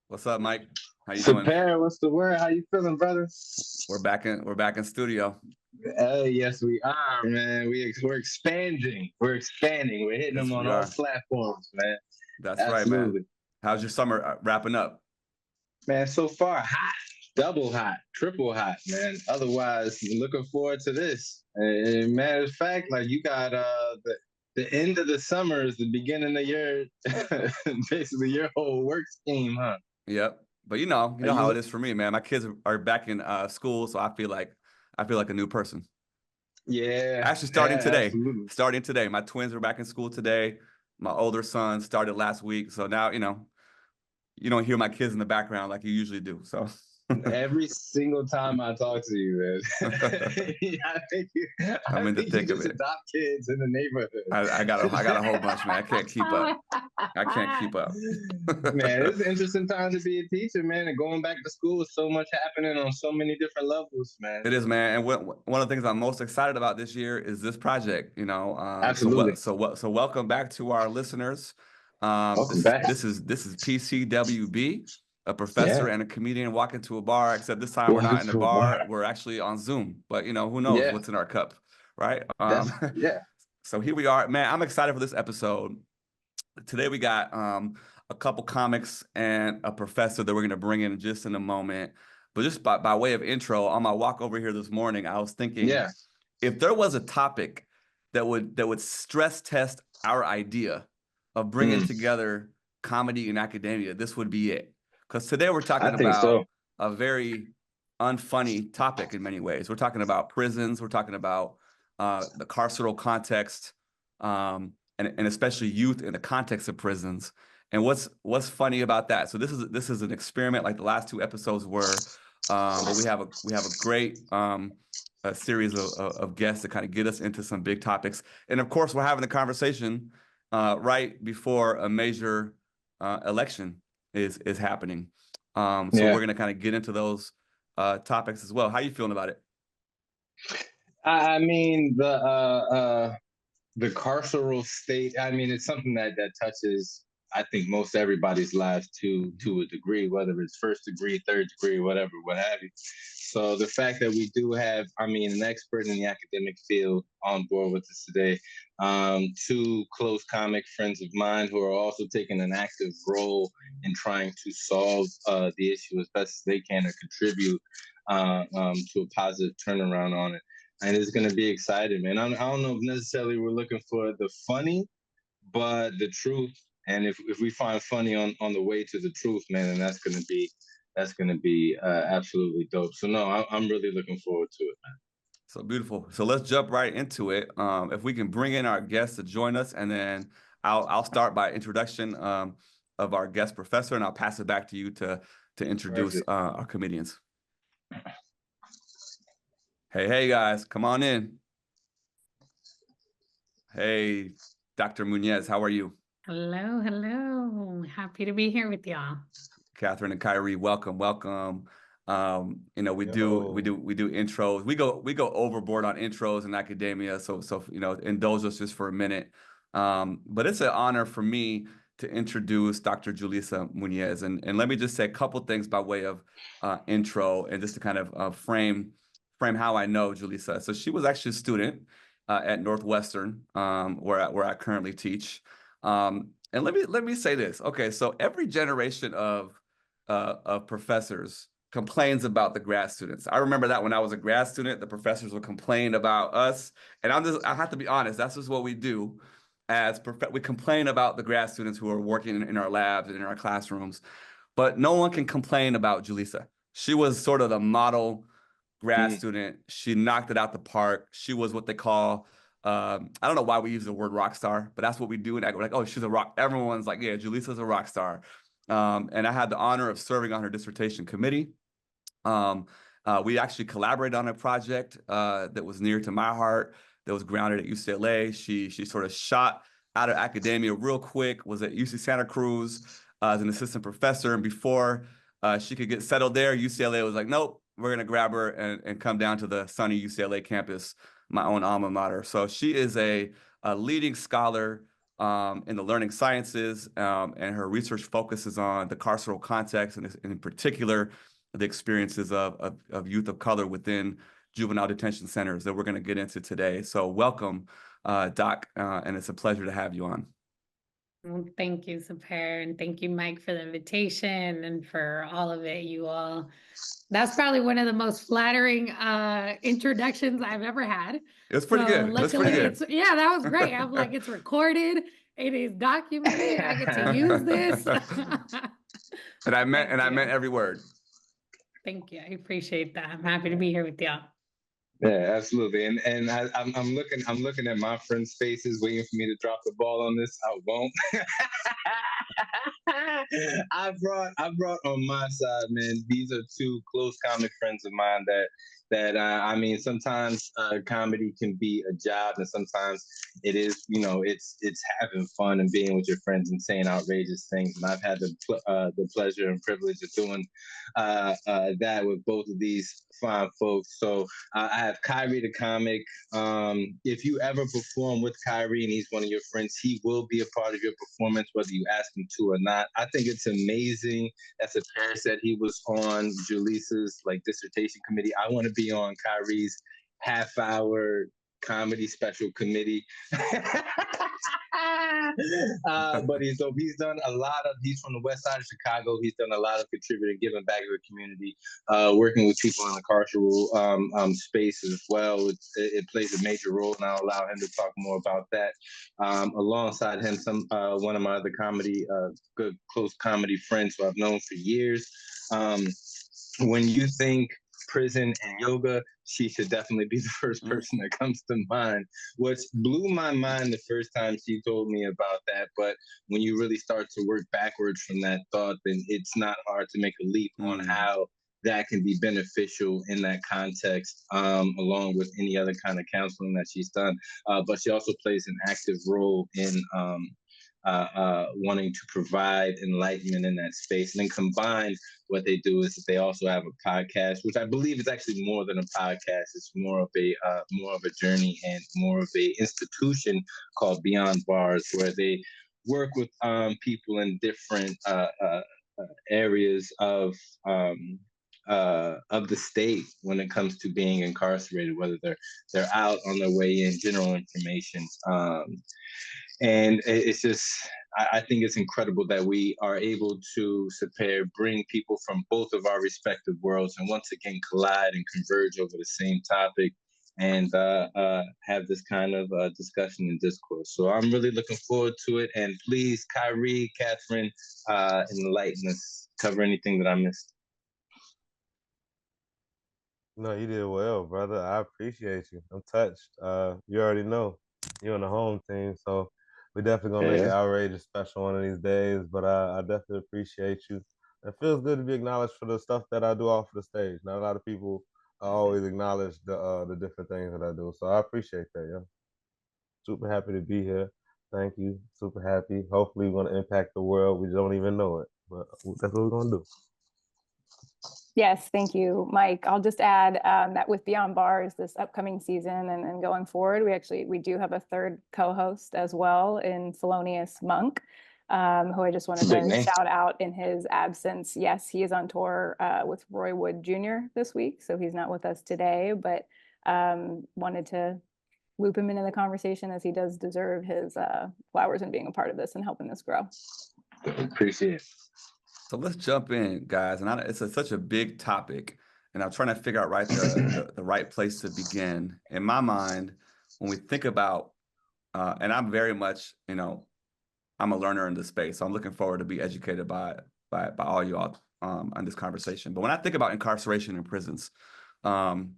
What's up, Mike? How you doing? Sepehr, what's the word? How you feeling, brother? We're back in studio. Yes, we are, man. We're expanding. We're expanding. We're hitting Yes, them on we all are. platforms, man. That's right, man. Absolutely, How's your summer wrapping up? man. So far, hot, double hot, triple hot, man. Otherwise, looking forward to this. And matter of fact, like you got the end of the summer is the beginning of your basically your whole work scheme, huh? Yep. But you Are know how you? it is for me, man. My kids are back in school, so I feel like a new person. Yeah, Actually, starting yeah, today. absolutely. Starting today. My twins are back in school today. My older son started last week, so now you don't hear my kids in the background like you usually do. So Every single time I talk to you, man, I think you, I'm I in the think you thick of just it. adopt kids in the I got a whole bunch, man. I can't keep up. I can't neighborhood. keep up. Man, it's an interesting time to be a teacher, man, and going back to school with so much happening on so many different levels, man. It is, man. And one of the things I'm most excited about this year is this project. So Absolutely. what? So welcome back to our listeners. Welcome This back. this is PCWB, a professor Yeah. and a comedian walk into a bar. Except this time we're not Welcome in a to a bar. bar. We're actually on Zoom. But who knows Yeah. what's in our cup, right? Yeah. So here we are, man. I'm excited for this episode. Today we got a couple comics and a professor that we're going to bring in just in a moment. But just by way of intro, on my walk over here this morning, I was thinking Yeah. if there was a topic that would stress test our idea of bringing Mm, together comedy and academia, this would be it. Because today we're I talking think about so. a very unfunny topic in many ways. We're talking about prisons. We're talking about the carceral context. And especially youth in the context of prisons. And what's funny about that? So this is an experiment like the last two episodes were, but we have a great a series of guests to kind of get us into some big topics. And of course, we're having a conversation right before a major election is happening. So we're Yeah. gonna kind of get into those topics as well. How you feeling about it? I mean the carceral state. I mean, it's something that touches, I think, most everybody's life to a degree, whether it's first degree, third degree, whatever, what have you. So the fact that we do have, I mean, an expert in the academic field on board with us today, two close comic friends of mine who are also taking an active role in trying to solve the issue as best as they can or contribute to a positive turnaround on it, and it's going to be exciting, man. I don't know if necessarily we're looking for the funny, but the truth. And if we find funny on the way to the truth, man, then that's gonna be absolutely dope. So no, I'm really looking forward to it, So beautiful. So let's jump right into it. If we can bring in our guests to join us, and then I'll start by introduction of our guest professor, and I'll pass it back to you to man. introduce Perfect. our comedians. Hey guys, come on in. Hey, Dr. Muniz, how are you? Hello, hello. Happy to be here with y'all. Kathryn and Kyrie, welcome. We do we Yo. do we do intros. We go overboard on intros in academia, so indulge us just for a minute. But it's an honor for me to introduce Dr. Julissa Muniz, and let me just say a couple things by way of intro, and just to kind of frame how I know Julissa. So she was actually a student at Northwestern, where I currently teach. And let me say this. Okay, so every generation of professors complains about the grad students. I remember that when I was a grad student, the professors would complain about us. And I have to be honest, that's just what we do we complain about the grad students who are working in our labs and in our classrooms, but no one can complain about Julissa. She was sort of the model grad Mm, student. She knocked it out the park. She was what they call, I don't know why we use the word rock star, but that's what we do. And we're like, oh, she's a rock. Everyone's like, yeah, Julissa's a rock star. And I had the honor of serving on her dissertation committee. We actually collaborated on a project that was near to my heart, that was grounded at UCLA. She sort of shot out of academia real quick, was at UC Santa Cruz as an assistant professor. And before she could get settled there, UCLA was like, nope, we're going to grab her and come down to the sunny UCLA campus, my own alma mater. So she is a leading scholar in the learning sciences, and her research focuses on the carceral context, and in particular, the experiences of youth of color within juvenile detention centers that we're going to get into today. So welcome, Doc, and it's a pleasure to have you on. Well, thank you, Sepehr, and thank you, Mike, for the invitation and for all of it, you all. That's probably one of the most flattering introductions I've ever had. It's pretty good. That's pretty good. Yeah, that was great. I'm like, it's recorded, it is documented, I get to use this. And I meant every word. Thank you. I appreciate that. I'm happy to be here with y'all. Yeah, absolutely. And I'm looking at my friends' faces, waiting for me to drop the ball on this. I won't. I brought on my side, man. These are two close comic friends of mine that I mean, sometimes comedy can be a job, and sometimes it is, it's having fun and being with your friends and saying outrageous things. And I've had the pleasure and privilege of doing that with both of these fine folks. So I have KyrieDaComic. If you ever perform with Kyrie and he's one of your friends, he will be a part of your performance, whether you ask him to or not. I think it's amazing. As Sepehr said, he was on Julissa's dissertation committee. I want to be on Kyrie's half-hour comedy special committee. But he's done a lot of, he's from the west side of Chicago. He's done a lot of contributing, giving back to the community, working with people in the carceral space as well. It plays a major role, and I'll allow him to talk more about that. Alongside him, one of my other good close comedy friends who I've known for years. When you think prison and yoga, she should definitely be the first person that comes to mind, which blew my mind the first time she told me about that. But when you really start to work backwards from that thought, then it's not hard to make a leap on how that can be beneficial in that context, along with any other kind of counseling that she's done. But she also plays an active role in wanting to provide enlightenment in that space. And then combined, what they do is that they also have a podcast, which I believe is actually more than a podcast. It's more of a journey and more of a institution called Beyond Bars, where they work with people in different areas of the state when it comes to being incarcerated, whether they're out on their way in, general information. And it's just, I think it's incredible that we are able to, Sepehr, bring people from both of our respective worlds and once again collide and converge over the same topic and have this kind of discussion and discourse. So I'm really looking forward to it. And please, Kyrie, Kathryn, enlighten us, cover anything that I missed. No, you did well, brother. I appreciate you. I'm touched. You already know you're on the home team, so we definitely gonna make an outrageous special one of these days. But I definitely appreciate you. It feels good to be acknowledged for the stuff that I do off the stage. Not a lot of people always acknowledge the different things that I do, so I appreciate that. Yeah, super happy to be here. Thank you. Super happy. Hopefully, we're gonna impact the world. We don't even know it, but that's what we're gonna do. Yes, thank you, Mike. I'll just add that with Beyond Bars this upcoming season and going forward, we do have a third co-host as well in Felonious Monk, who I just wanted to shout out in his absence. Yes, he is on tour with Roy Wood Jr. this week, so he's not with us today, but wanted to loop him into the conversation as he does deserve his flowers and being a part of this and helping this grow. Appreciate it. So let's jump in, guys. And it's such a big topic, and I'm trying to figure out the right place to begin. In my mind, when we think about, and I'm very much, I'm a learner in this space, so I'm looking forward to be educated by all you all on this conversation. But when I think about incarceration in prisons, in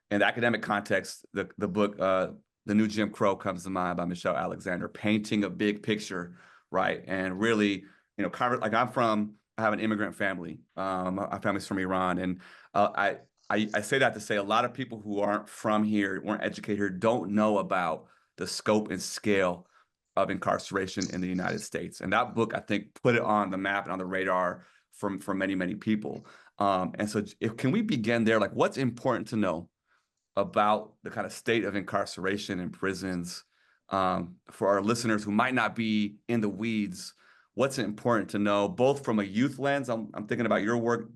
the academic context, the book, The New Jim Crow comes to mind by Michelle Alexander, painting a big picture, right? And really, I have an immigrant family. My family's from Iran, and I say that to say a lot of people who aren't from here, weren't educated here, don't know about the scope and scale of incarceration in the United States. And that book, I think, put it on the map and on the radar for many, many people. And so, can we begin there? Like, what's important to know about the kind of state of incarceration in prisons for our listeners who might not be in the weeds, what's important to know, both from a youth lens, I'm thinking about your work,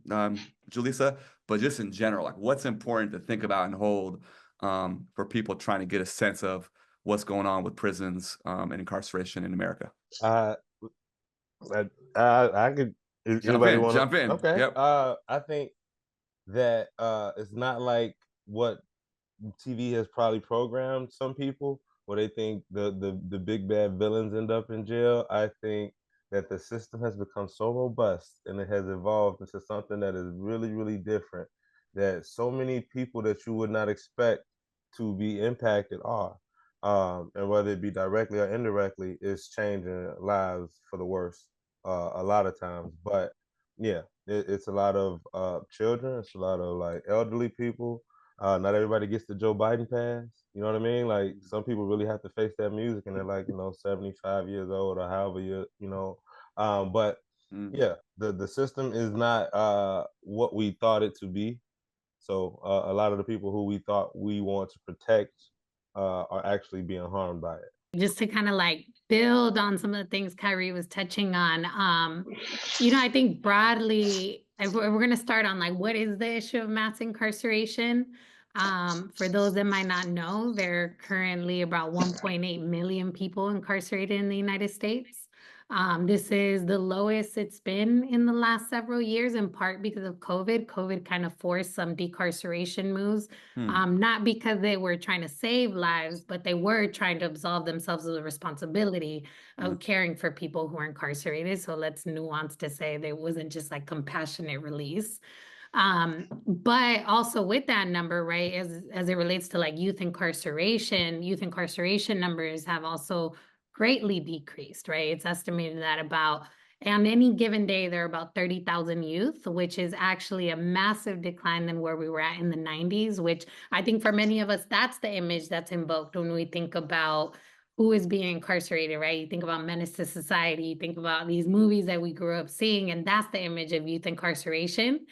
Julissa, but just in general, like what's important to think about and hold for people trying to get a sense of what's going on with prisons and incarceration in America? I could. If Jump in. Okay. Yep. I think that it's not like what TV has probably programmed some people, where they think the big bad villains end up in jail. I think that the system has become so robust and it has evolved into something that is really, really different, that so many people that you would not expect to be impacted are. And whether it be directly or indirectly, it's changing lives for the worse a lot of times. But yeah, it's a lot of children, it's a lot of like elderly people. Not everybody gets the Joe Biden pass. You know what I mean? Like some people really have to face that music, and they're like, 75 years old or however but yeah, the system is not what we thought it to be. So a lot of the people who we thought we want to protect are actually being harmed by it. Just to kind of like build on some of the things Kyrie was touching on, I think broadly, we're going to start on like, what is the issue of mass incarceration? For those that might not know, there are currently about 1.8 million people incarcerated in the United States. This is the lowest it's been in the last several years, in part because of COVID. COVID kind of forced some decarceration moves, not because they were trying to save lives, but they were trying to absolve themselves of the responsibility of caring for people who are incarcerated. So let's nuance to say there wasn't just like compassionate release. But also with that number, right, as it relates to like youth incarceration numbers have also greatly decreased, right? It's estimated that on any given day, there are about 30,000 youth, which is actually a massive decline than where we were at in the 90s, which I think for many of us, that's the image that's invoked when we think about who is being incarcerated, right? You think about Menace to Society, you think about these movies that we grew up seeing, and that's the image of youth incarceration.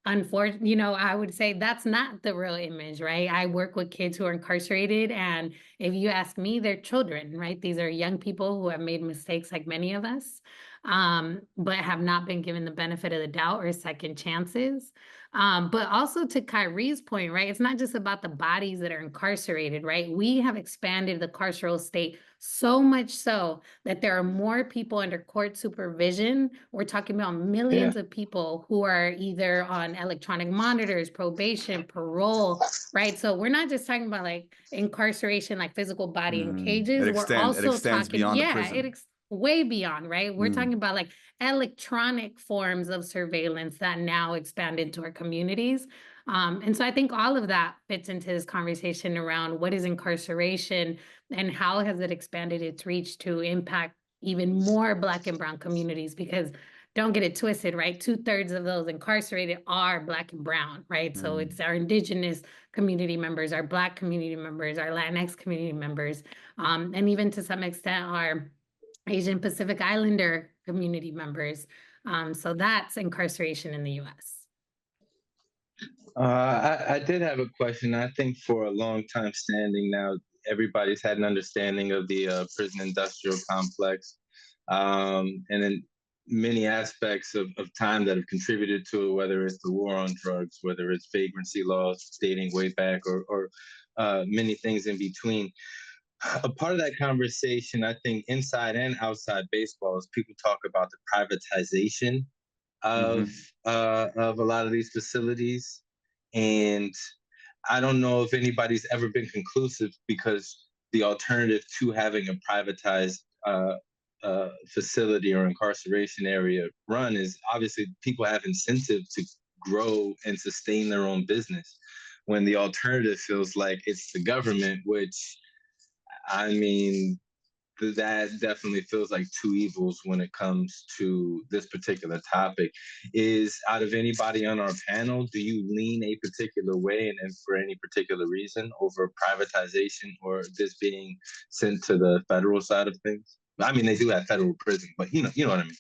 Unfortunately, I would say that's not the real image, right? I work with kids who are incarcerated, and if you ask me, they're children, right? These are young people who have made mistakes like many of us, but have not been given the benefit of the doubt or second chances. But also to Kyrie's point, right? It's not just about the bodies that are incarcerated, right? We have expanded the carceral state so much so that there are more people under court supervision. We're talking about millions of people who are either on electronic monitors, probation, parole, right? So we're not just talking about like incarceration, like physical body in cages. We're also talking, beyond the prison. Way beyond, right? We're talking about like electronic forms of surveillance that now expand into our communities. And so I think all of that fits into this conversation around what is incarceration and how has it expanded its reach to impact even more Black and Brown communities, because don't get it twisted, right? 2/3 of those incarcerated are Black and Brown, right? So it's our Indigenous community members, our Black community members, our Latinx community members, and even to some extent our Asian Pacific Islander community members. So that's incarceration in the U.S. I did have a question. I think for a long time standing now, everybody's had an understanding of the prison industrial complex, and then many aspects of time that have contributed to it, whether it's the war on drugs, whether it's vagrancy laws dating way back, or many things in between. A part of that conversation, I think, inside and outside baseball, is people talk about the privatization of a lot of these facilities. And I don't know if anybody's ever been conclusive, because the alternative to having a privatized facility or incarceration area run is obviously people have incentive to grow and sustain their own business, when the alternative feels like it's the government, which, I mean, that definitely feels like two evils when it comes to this particular topic. Is, out of anybody on our panel, do you lean a particular way and for any particular reason over privatization or this being sent to the federal side of things? I mean, they do have federal prison, but you know what I mean.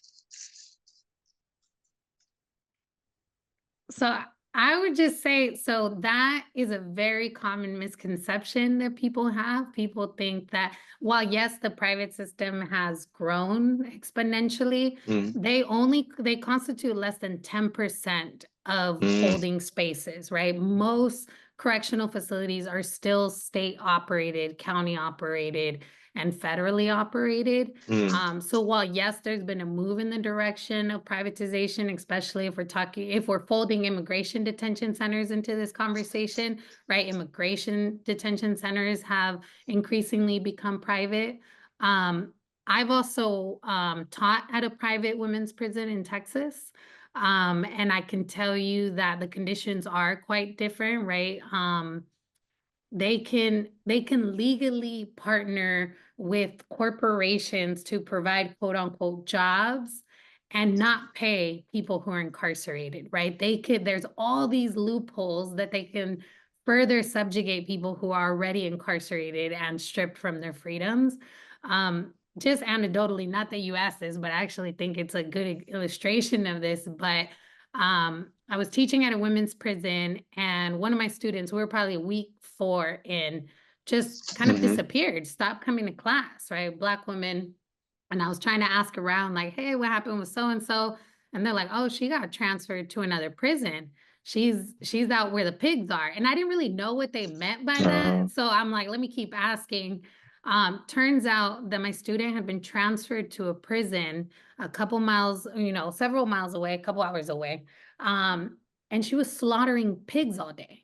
So I would just say, so that is a very common misconception that people have. People think that while yes, the private system has grown exponentially, Mm, they constitute less than 10% of mm, holding spaces, right? Most correctional facilities are still state operated, county operated, and federally operated. mm, So while yes, there's been a move in the direction of privatization, especially if we're folding immigration detention centers into this conversation, right? Immigration detention centers have increasingly become private. I've also taught at a private women's prison in Texas. And I can tell you that the conditions are quite different, right? They can legally partner with corporations to provide quote unquote jobs and not pay people who are incarcerated, right? There's all these loopholes that they can further subjugate people who are already incarcerated and stripped from their freedoms. Just anecdotally, not that you asked this, but I actually think it's a good illustration of this, but I was teaching at a women's prison, and one of my students, we were probably week 4 in, just kind of disappeared, stopped coming to class, right? Black woman. And I was trying to ask around, like, hey, what happened with so-and-so? And they're like, oh, she got transferred to another prison. She's out where the pigs are. And I didn't really know what they meant by that. So I'm like, let me keep asking. Turns out that my student had been transferred to a prison a couple miles, several miles away, a couple hours away. And she was slaughtering pigs all day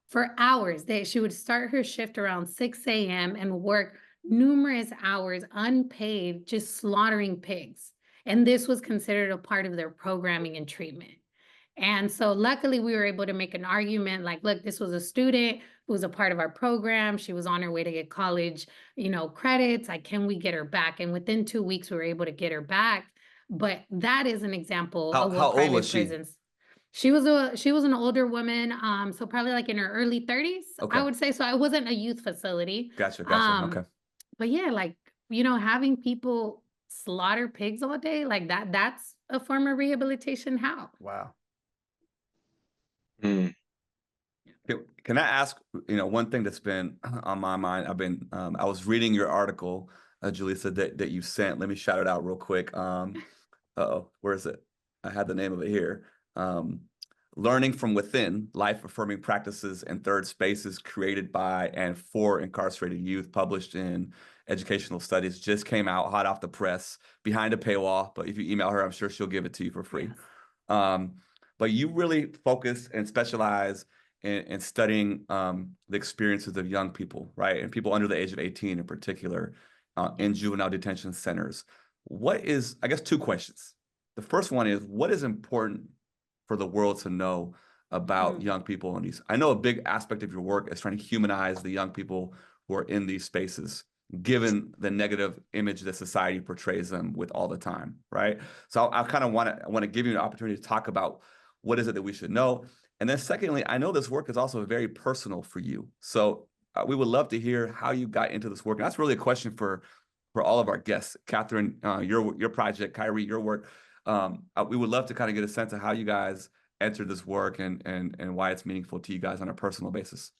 for hours. She would start her shift around 6 a.m. and work numerous hours unpaid, just slaughtering pigs. And this was considered a part of their programming and treatment. And so luckily we were able to make an argument like, look, this was a student who was a part of our program. She was on her way to get college, credits. Like, can we get her back? And within 2 weeks, we were able to get her back. But that is an example of what How old private was she? prisons. She was an older woman, so probably like in her early 30s, Okay. I would say. So it wasn't a youth facility. Gotcha. Okay. But yeah, like, having people slaughter pigs all day, like that's a form of rehabilitation. How? Wow. mm. Can I ask, one thing that's been on my mind? I was reading your article, Julissa, that you sent. Let me shout it out real quick. Where is it? I had the name of it here. Learning from Within, Life-Affirming Practices in Third Spaces Created by and for Incarcerated Youth, published in Educational Studies, just came out hot off the press, behind a paywall, but if you email her, I'm sure she'll give it to you for free. Yes. But you really focus and specialize in studying the experiences of young people, right? And people under the age of 18 in particular, in juvenile detention centers. I guess 2 questions. The first one is, what is important for the world to know about young people in these? I know a big aspect of your work is trying to humanize the young people who are in these spaces, given the negative image that society portrays them with all the time, right? So I kind of want to give you an opportunity to talk about what is it that we should know. And then secondly, I know this work is also very personal for you. So we would love to hear how you got into this work. And that's really a question for all of our guests. Kathryn, your project, Kyrie, your work. We would love to kind of get a sense of how you guys entered this work and why it's meaningful to you guys on a personal basis.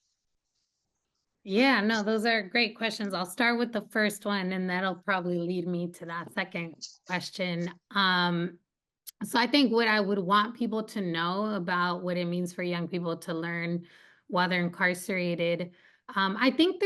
Yeah, no, those are great questions. I'll start with the first one, and that'll probably lead me to that second question. So I think what I would want people to know about what it means for young people to learn while they're incarcerated, I think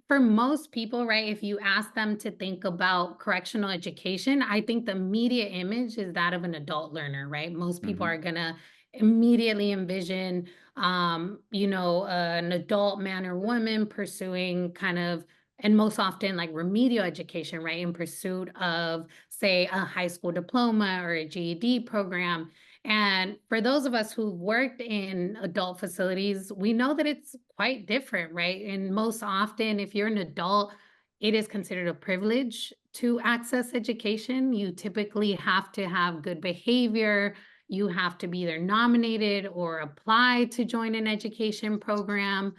for most people, right, if you ask them to think about correctional education, I think the immediate image is that of an adult learner, right? Most people are going to immediately envision, an adult man or woman pursuing kind of, and most often like remedial education, right, in pursuit of, say, a high school diploma or a GED program. And for those of us who've worked in adult facilities, we know that it's quite different, right? And most often, if you're an adult, it is considered a privilege to access education. You typically have to have good behavior. You have to be either nominated or apply to join an education program.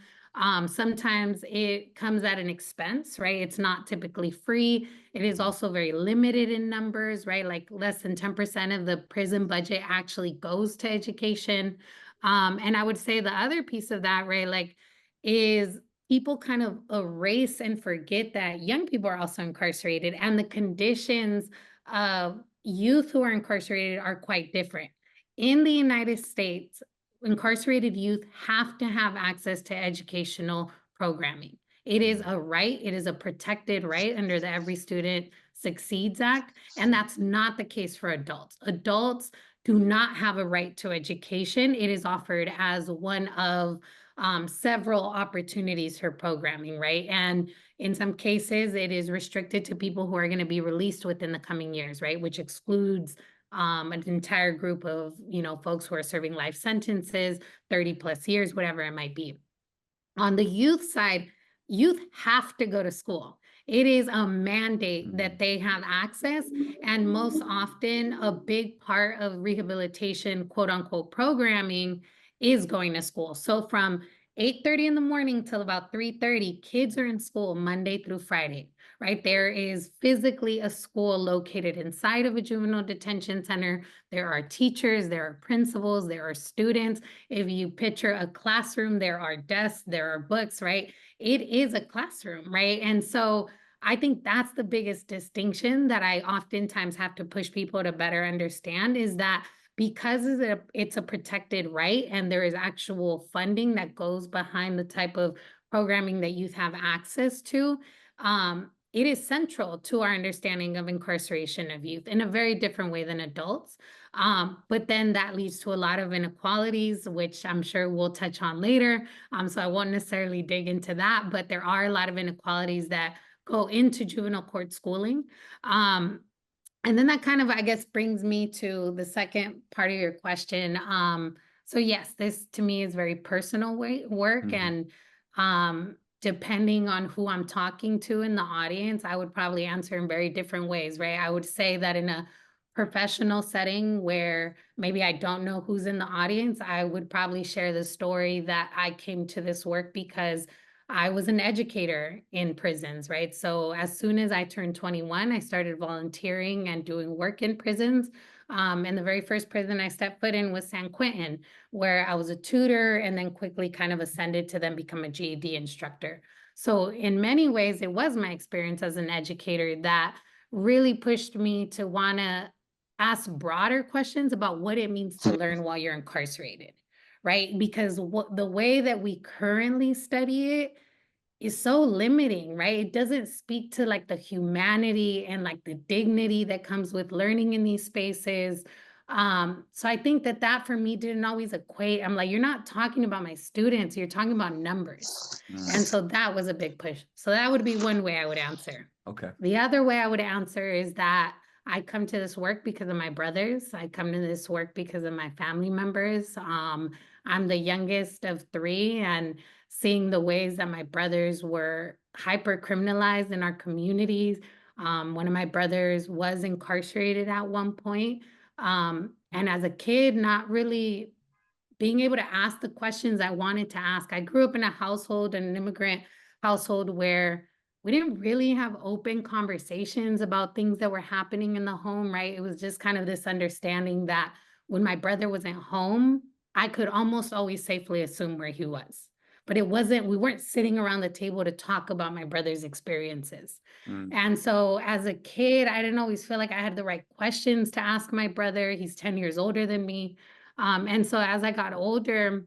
Sometimes it comes at an expense, right? It's not typically free. It is also very limited in numbers, right? Like less than 10% of the prison budget actually goes to education. And I would say the other piece of that, right, like, is people kind of erase and forget that young people are also incarcerated, and the conditions of youth who are incarcerated are quite different. In the United States, incarcerated youth have to have access to educational programming. It is a right, it is a protected right under the Every Student Succeeds Act, and that's not the case for adults. Adults do not have a right to education. It is offered as one of several opportunities for programming, right? And in some cases, it is restricted to people who are going to be released within the coming years, right? Which excludes an entire group of, folks who are serving life sentences, 30 plus years, whatever it might be. On the youth side, youth have to go to school. It is a mandate that they have access, and most often a big part of rehabilitation, quote unquote, programming is going to school. So from 8:30 in the morning till about 3:30, kids are in school Monday through Friday, right? There is physically a school located inside of a juvenile detention center. There are teachers, there are principals, there are students. If you picture a classroom, there are desks, there are books, right? It is a classroom, right? And so I think that's the biggest distinction that I oftentimes have to push people to better understand, is that because it's a protected right and there is actual funding that goes behind the type of programming that youth have access to, it is central to our understanding of incarceration of youth in a very different way than adults. But then that leads to a lot of inequalities, which I'm sure we'll touch on later. So I won't necessarily dig into that, but there are a lot of inequalities that go into juvenile court schooling. And then that kind of, I guess, brings me to the second part of your question. So yes, this to me is very personal work, and depending on who I'm talking to in the audience, I would probably answer in very different ways, right? I would say that in a professional setting where maybe I don't know who's in the audience, I would probably share the story that I came to this work because I was an educator in prisons, right? So as soon as I turned 21, I started volunteering and doing work in prisons. And the very first prison I stepped foot in was San Quentin, where I was a tutor and then quickly kind of ascended to then become a GED instructor. So in many ways, it was my experience as an educator that really pushed me to want to ask broader questions about what it means to learn while you're incarcerated, right? Because the way that we currently study it is so limiting, right? It doesn't speak to like the humanity and like the dignity that comes with learning in these spaces. So I think that for me didn't always equate. I'm like, you're not talking about my students, you're talking about numbers. And so that was a big push. So that would be one way I would answer. Okay. The other way I would answer is that I come to this work because of my brothers. I come to this work because of my family members. I'm the youngest of three, and seeing the ways that my brothers were hyper criminalized in our communities. One of my brothers was incarcerated at one point. And as a kid, not really being able to ask the questions I wanted to ask. I grew up in an immigrant household where we didn't really have open conversations about things that were happening in the home, right? It was just kind of this understanding that when my brother wasn't home, I could almost always safely assume where he was. But we weren't sitting around the table to talk about my brother's experiences. And so as a kid, I didn't always feel like I had the right questions to ask my brother. He's 10 years older than me. And so as I got older,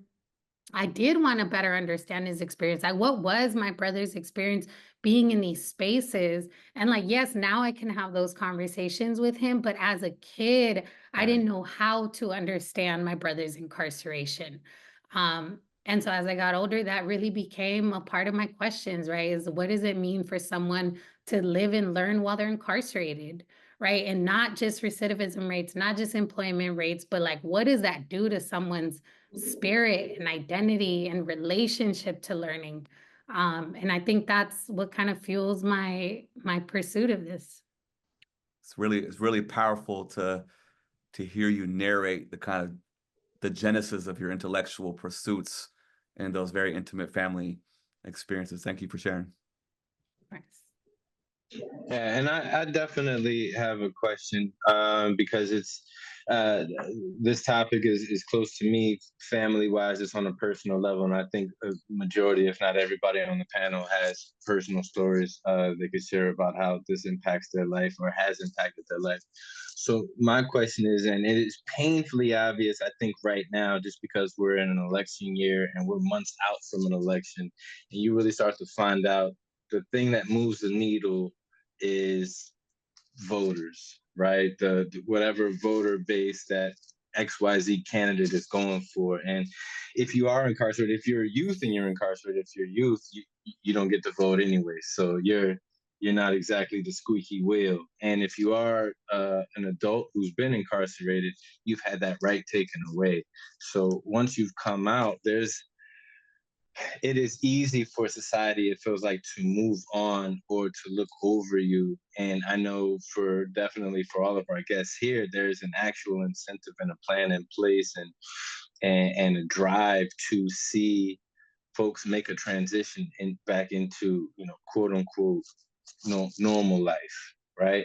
I did want to better understand his experience. What was my brother's experience being in these spaces? And like, yes, now I can have those conversations with him, but as a kid, I didn't know how to understand my brother's incarceration. And so as I got older, that really became a part of my questions, right? Is what does it mean for someone to live and learn while they're incarcerated? Right. And not just recidivism rates, not just employment rates, but like, what does that do to someone's spirit and identity and relationship to learning? And I think that's what kind of fuels my pursuit of this. It's really powerful to hear you narrate the genesis of your intellectual pursuits and those very intimate family experiences. Thank you for sharing. Thanks. Yeah, and I definitely have a question because it's This topic is close to me, family-wise. It's on a personal level, and I think a majority, if not everybody on the panel, has personal stories they could share about how this impacts their life or has impacted their life. So my question is, and it is painfully obvious, I think, right now, just because we're in an election year and we're months out from an election, and you really start to find out the thing that moves the needle is voters, right? The whatever voter base that XYZ candidate is going for. And if you are incarcerated, if you're a youth and you're incarcerated, if you're youth, you don't get to vote anyway. So you're not exactly the squeaky wheel. And if you are an adult who's been incarcerated, you've had that right taken away. So once you've come out, it is easy for society, it feels like, to move on or to look over you. And I know definitely for all of our guests here, there's an actual incentive and a plan in place and a drive to see folks make a transition back into, quote unquote, normal life, right?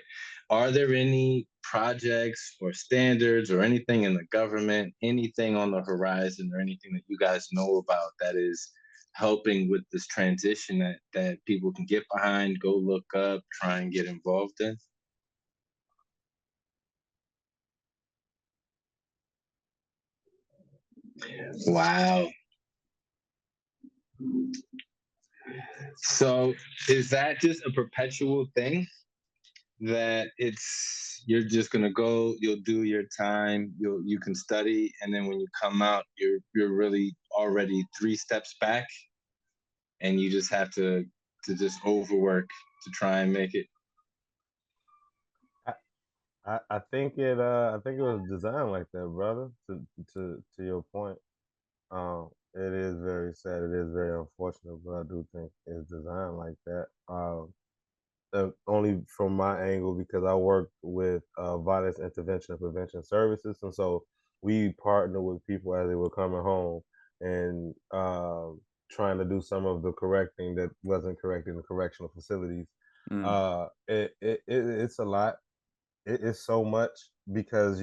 Are there any projects or standards or anything in the government, anything on the horizon or anything that you guys know about that is helping with this transition that people can get behind, go look up, try and get involved in? Wow. So is that just a perpetual thing that you're just gonna go, you'll do your time, you can study, and then when you come out, you're really already 3 steps back, and you just have to just overwork to try and make it? I think it was designed like that, brother. To your point, it is very sad. It is very unfortunate, but I do think it's designed like that. Only from my angle, because I work with violence intervention and prevention services, and so we partner with people as they were coming home and trying to do some of the correcting that wasn't correct in the correctional facilities. It's a lot. It's so much, because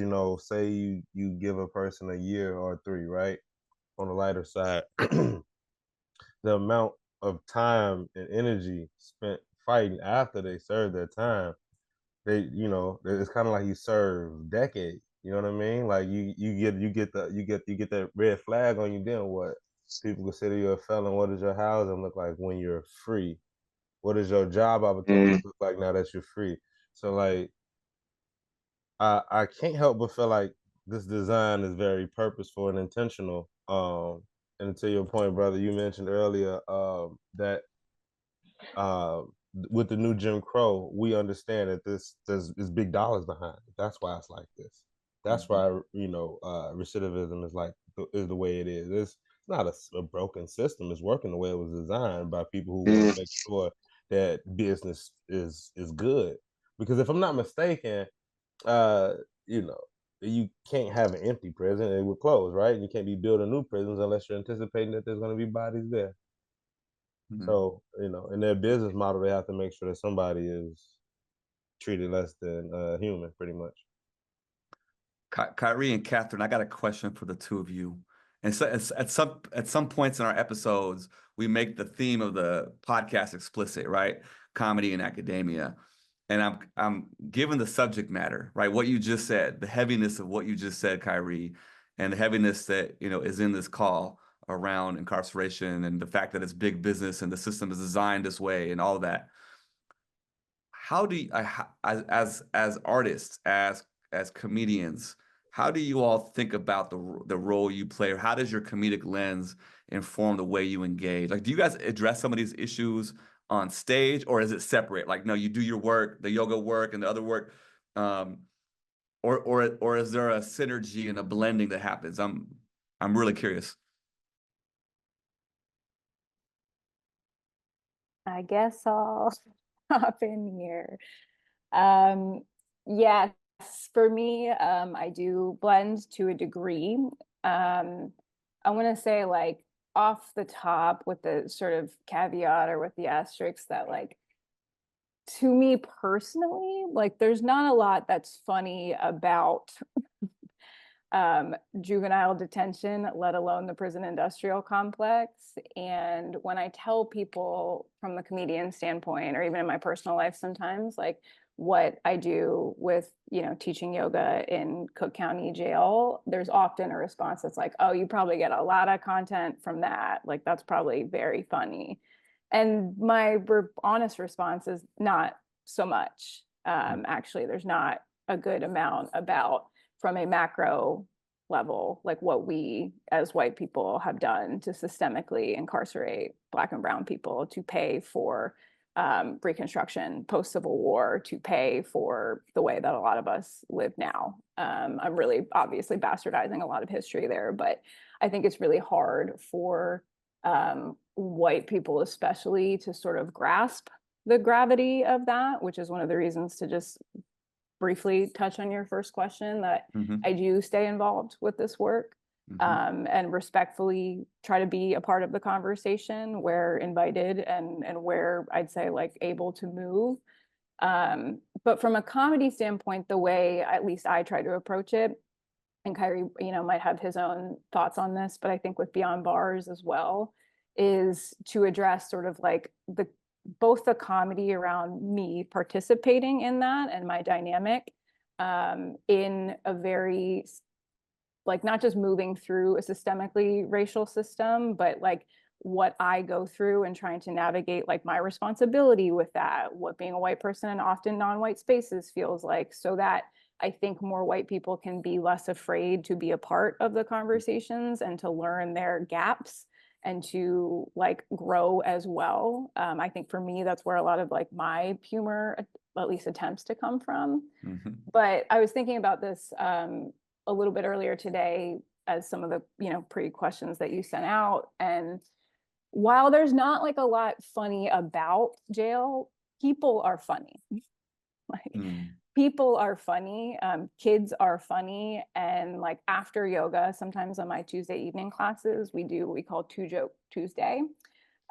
say you give a person a year or 3, right? On the lighter side, the amount of time and energy spent fighting after they serve their time, it's kind of like you serve decades. You know what I mean? Like you get that red flag on you. Then what? People consider you a felon. What does your housing look like when you're free? What does your job opportunity look like now that you're free? So like, I can't help but feel like this design is very purposeful and intentional. And to your point, brother, you mentioned earlier that with the new Jim Crow, we understand that there's big dollars behind it. That's why it's like this. That's why recidivism is the way it is. It's not a broken system. It's working the way it was designed by people who want to make sure that business is good. Because if I'm not mistaken, you can't have an empty prison. It would close, right? And you can't be building new prisons unless you're anticipating that there's going to be bodies there. So, in their business model, they have to make sure that somebody is treated less than human, pretty much. Kyrie and Kathryn, I got a question for the two of you. And so at some points in our episodes, we make the theme of the podcast explicit, right? Comedy and academia. And I'm given the subject matter, right? What you just said, the heaviness of what you just said, Kyrie, and the heaviness that is in this call around incarceration and the fact that it's big business and the system is designed this way and all of that. How do you, as artists, as comedians, how do you all think about the role you play, or how does your comedic lens inform the way you engage? Like, do you guys address some of these issues on stage, or is it separate? Like, no, you do your work, the yoga work and the other work, or is there a synergy and a blending that happens? I'm really curious. I guess I'll hop in here. Yes, for me, I do blend to a degree. I want to say, like, off the top, with the sort of caveat or with the asterisk, that, like, to me personally, like, there's not a lot that's funny about juvenile detention, let alone the prison industrial complex. And when I tell people from the comedian standpoint, or even in my personal life sometimes, like what I do with, teaching yoga in Cook County Jail, there's often a response that's like, oh, you probably get a lot of content from that. Like, that's probably very funny. And my honest response is not so much. Actually, there's not a good amount about, from a macro level, like what we as white people have done to systemically incarcerate Black and brown people, to pay for Reconstruction, post-Civil War, to pay for the way that a lot of us live now. I'm really obviously bastardizing a lot of history there, but I think it's really hard for white people especially to sort of grasp the gravity of that, which is one of the reasons, to just briefly touch on your first question, that I do stay involved with this work, and respectfully try to be a part of the conversation where invited, and where I'd say like able to move. But from a comedy standpoint, the way at least I try to approach it, and Kyrie, might have his own thoughts on this, but I think with Beyond Bars as well, is to address sort of like both the comedy around me participating in that and my dynamic, in a very, like, not just moving through a systemically racial system, but like what I go through and trying to navigate like my responsibility with that, what being a white person in often non-white spaces feels like, so that I think more white people can be less afraid to be a part of the conversations and to learn their gaps and to like grow as well. I think for me, that's where a lot of like my humor, at least attempts to come from. But I was thinking about this a little bit earlier today as some of the, pre-questions that you sent out. And while there's not like a lot funny about jail, people are funny. People are funny, kids are funny. And like after yoga, sometimes on my Tuesday evening classes, we do what we call Two Joke Tuesday.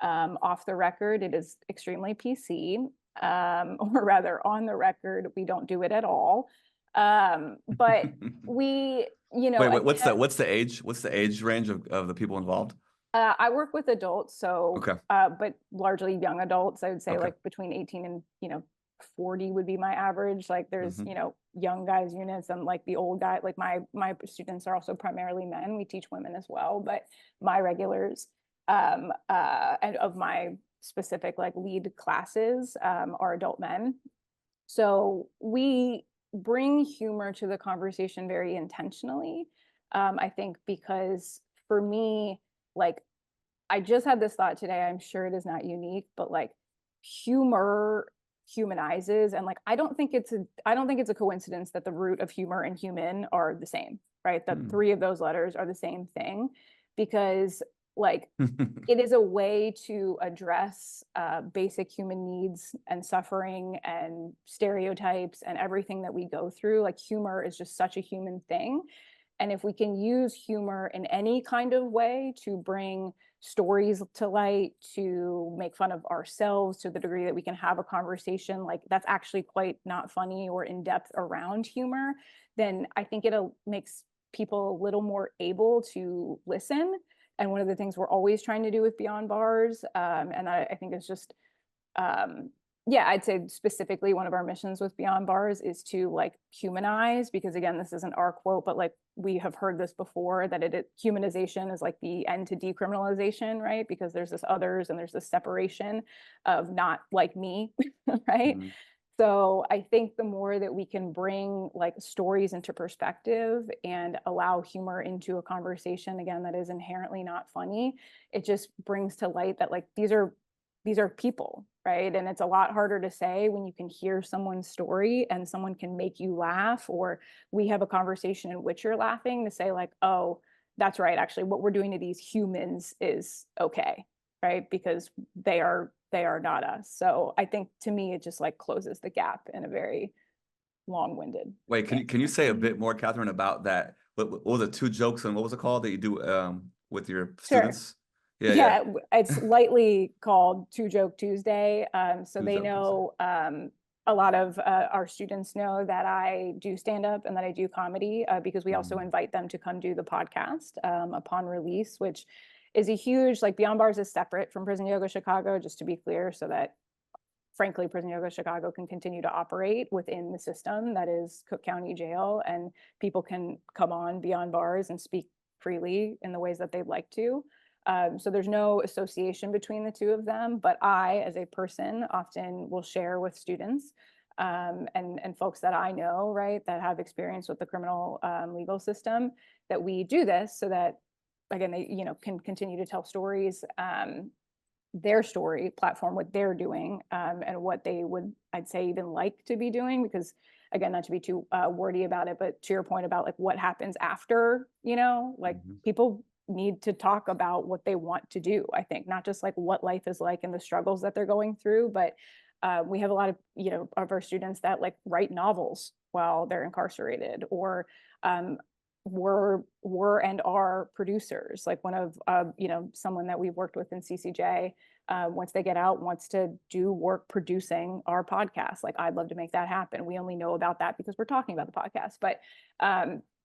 Off the record, it is extremely PC, or rather on the record, we don't do it at all. But we, Wait, what's the age range of the people involved? I work with adults, so, okay. But largely young adults. I would say like between 18 and, 40 would be my average. Like there's, young guys units and like the old guy, like my students are also primarily men. We teach women as well, but my regulars, and of my specific like lead classes, are adult men. So we bring humor to the conversation very intentionally. I think because for me, like, I just had this thought today, I'm sure it is not unique, but like humor humanizes, and like I don't think it's a coincidence that the root of humor and human are the same, right? That three of those letters are the same thing, because like it is a way to address basic human needs and suffering and stereotypes and everything that we go through. Like humor is just such a human thing. And if we can use humor in any kind of way to bring stories to light, to make fun of ourselves to the degree that we can have a conversation like that's actually quite not funny or in depth around humor, then I think it makes people a little more able to listen. And one of the things we're always trying to do with Beyond Bars, and I think it's just, I'd say specifically one of our missions with Beyond Bars is to like humanize, because again, this isn't our quote, but like we have heard this before, that humanization is like the end to decriminalization, right? Because there's this others and there's this separation of not like me, right? So I think the more that we can bring like stories into perspective and allow humor into a conversation, again, that is inherently not funny, it just brings to light that like these are people, right? And it's a lot harder to say when you can hear someone's story and someone can make you laugh, or we have a conversation in which you're laughing, to say like, oh, that's right, actually what we're doing to these humans is okay, right? Because they are not us. So I think to me, it just like closes the gap in a very long-winded. Wait, can you say a bit more, Kathryn, about that? What was it, 2 jokes, and what was it called that you do with your students? Sure. It's lightly called 2 Joke Tuesday. So they know a lot of our students know that I do stand up and that I do comedy because we also invite them to come do the podcast upon release, which is a huge, like Beyond Bars is separate from Prison Yoga Chicago, just to be clear, so that frankly, Prison Yoga Chicago can continue to operate within the system that is Cook County Jail, and people can come on Beyond Bars and speak freely in the ways that they'd like to. So there's no association between the two of them, but I, as a person, often will share with students and folks that I know, right, that have experience with the criminal legal system, that we do this so that, again, they, you know, can continue to tell stories, their story, platform what they're doing, and what they would, I'd say, even like to be doing, because again, not to be too wordy about it, but to your point about like what happens after, you know, like people need to talk about what they want to do. I think not just like what life is like and the struggles that they're going through, but we have a lot of, you know, of our students that like write novels while they're incarcerated, or were and are producers. Like one of, you know, someone that we've worked with in CCJ, once they get out, wants to do work producing our podcast. Like, I'd love to make that happen. We only know about that because we're talking about the podcast. But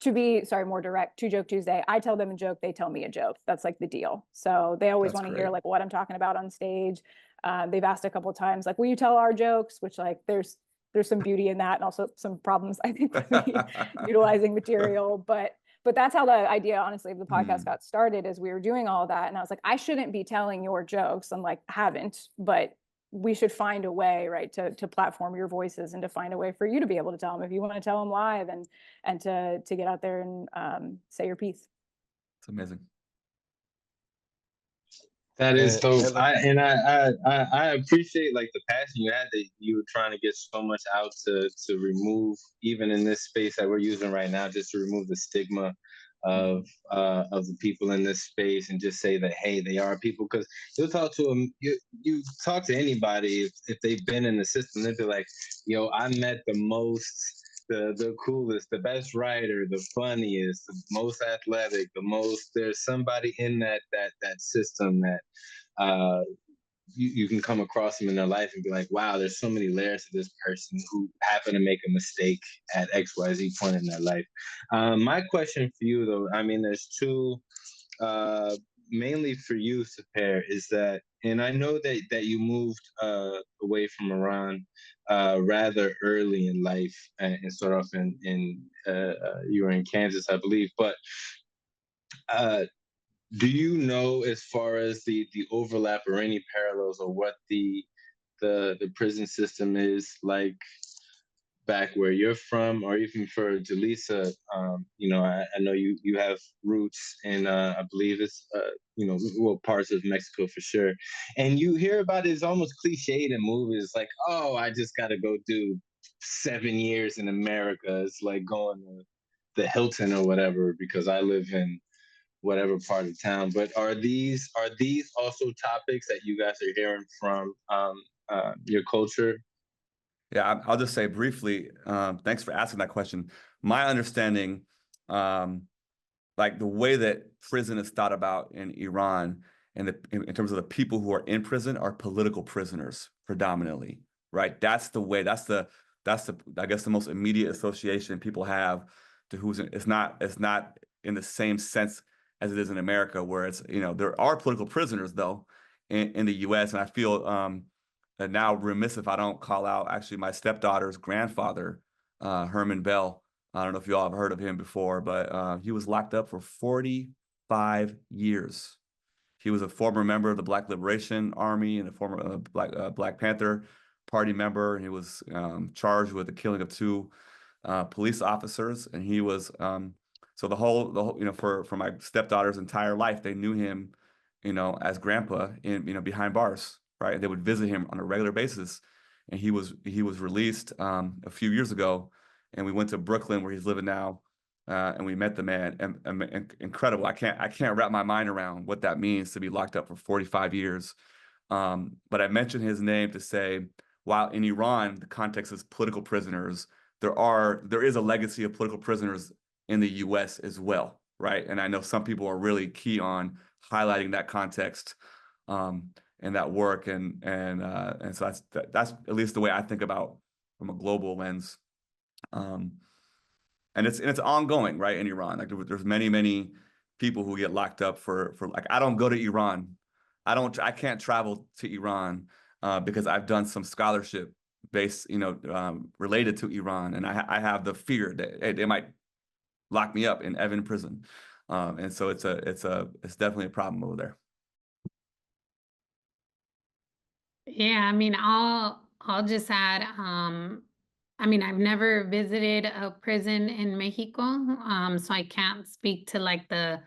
to be, sorry, more direct, to Joke Tuesday, I tell them a joke, they tell me a joke. That's like the deal. So they always want to hear like what I'm talking about on stage. They've asked a couple of times, like, will you tell our jokes? Which, like, there's some beauty in that, and also some problems, I think, with me utilizing material. But that's how the idea, honestly, of the podcast got started, is we were doing all of that. And I was like, I shouldn't be telling your jokes. I'm like, haven't, but we should find a way, right, to platform your voices and to find a way for you to be able to tell them if you want to tell them live, and to get out there and say your piece. It's amazing. That is dope. I appreciate like the passion you had, that you were trying to get so much out to remove, even in this space that we're using right now, just to remove the stigma of the people in this space, and just say that, hey, they are people. Because you'll talk to them, you talk to anybody, if they've been in the system, they'll be like, yo, I met the most, the coolest, the best writer, the funniest, the most athletic, the most, there's somebody in that system that you can come across them in their life and be like, wow, there's so many layers to this person who happen to make a mistake at XYZ point in their life. My question for you, though, I mean, there's two, mainly for you, Sepehr, is that, and I know that you moved away from Iran rather early in life, and started off in you were in Kansas, I believe, but do you know, as far as the overlap or any parallels, or what the prison system is like back where you're from, or even for Julissa? You know, I know you have roots in I believe it's you know, well, parts of Mexico for sure, and you hear about it, it's almost cliched in movies, like, oh, I just got to go do 7 years in America. It's like going to the Hilton or whatever because I live in whatever part of town. But are these also topics that you guys are hearing from your culture? Yeah, I'll just say briefly, thanks for asking that question. My understanding, like the way that prison is thought about in Iran, and in terms of the people who are in prison, are political prisoners predominantly, right? That's the way, that's the I guess the most immediate association people have to who's in. It's not in the same sense as it is in America, where it's, you know, there are political prisoners though in the US, and I feel now remiss if I don't call out actually my stepdaughter's grandfather, Herman Bell. I don't know if you all have heard of him before, but he was locked up for 45 years. He was a former member of the Black Liberation Army and a former Black Panther Party member. And he was charged with the killing of 2 police officers, and he was so the whole, you know, for my stepdaughter's entire life, they knew him, you know, as grandpa in, you know, behind bars, right? They would visit him on a regular basis, and he was released a few years ago, and we went to Brooklyn where he's living now, and we met the man. And incredible. I can't wrap my mind around what that means to be locked up for 45 years. But I mentioned his name to say, while in Iran the context is political prisoners, there is a legacy of political prisoners in the US as well, right? And I know some people are really key on highlighting that context and that work, and so that's at least the way I think about from a global lens. And it's ongoing, right, in Iran. Like there's many people who get locked up for like, I don't go to Iran. I can't travel to Iran because I've done some scholarship based, related to Iran. And I have the fear that, hey, they might lock me up in Evin prison. And so it's definitely a problem over there. Yeah, I mean, I'll just add, I mean, I've never visited a prison in Mexico, so I can't speak to like the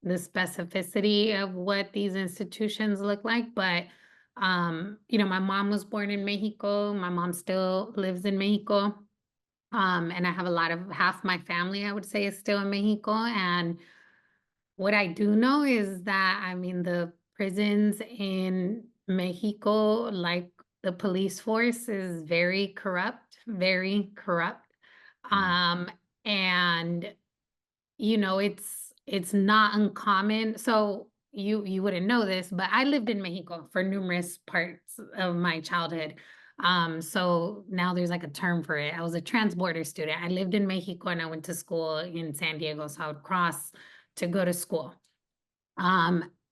specificity of what these institutions look like. But my mom was born in Mexico. My mom still lives in Mexico. And I have half my family, I would say, is still in Mexico. And what I do know is that, I mean, the prisons in Mexico, like the police force, is very corrupt, very corrupt. And it's not uncommon. So you wouldn't know this, but I lived in Mexico for numerous parts of my childhood. So now there's like a term for it. I was a transborder student. I lived in Mexico and I went to school in San Diego, so I would cross to go to school.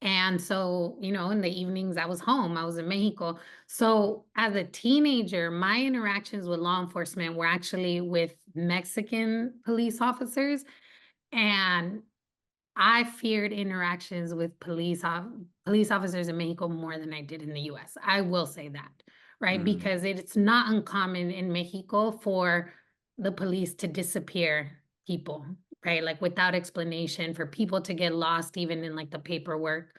And so, in the evenings I was home, I was in Mexico. So as a teenager, my interactions with law enforcement were actually with Mexican police officers. And I feared interactions with police officers in Mexico more than I did in the US. I will say that, right? Because it's not uncommon in Mexico for the police to disappear people, right? Like without explanation, for people to get lost even in like the paperwork.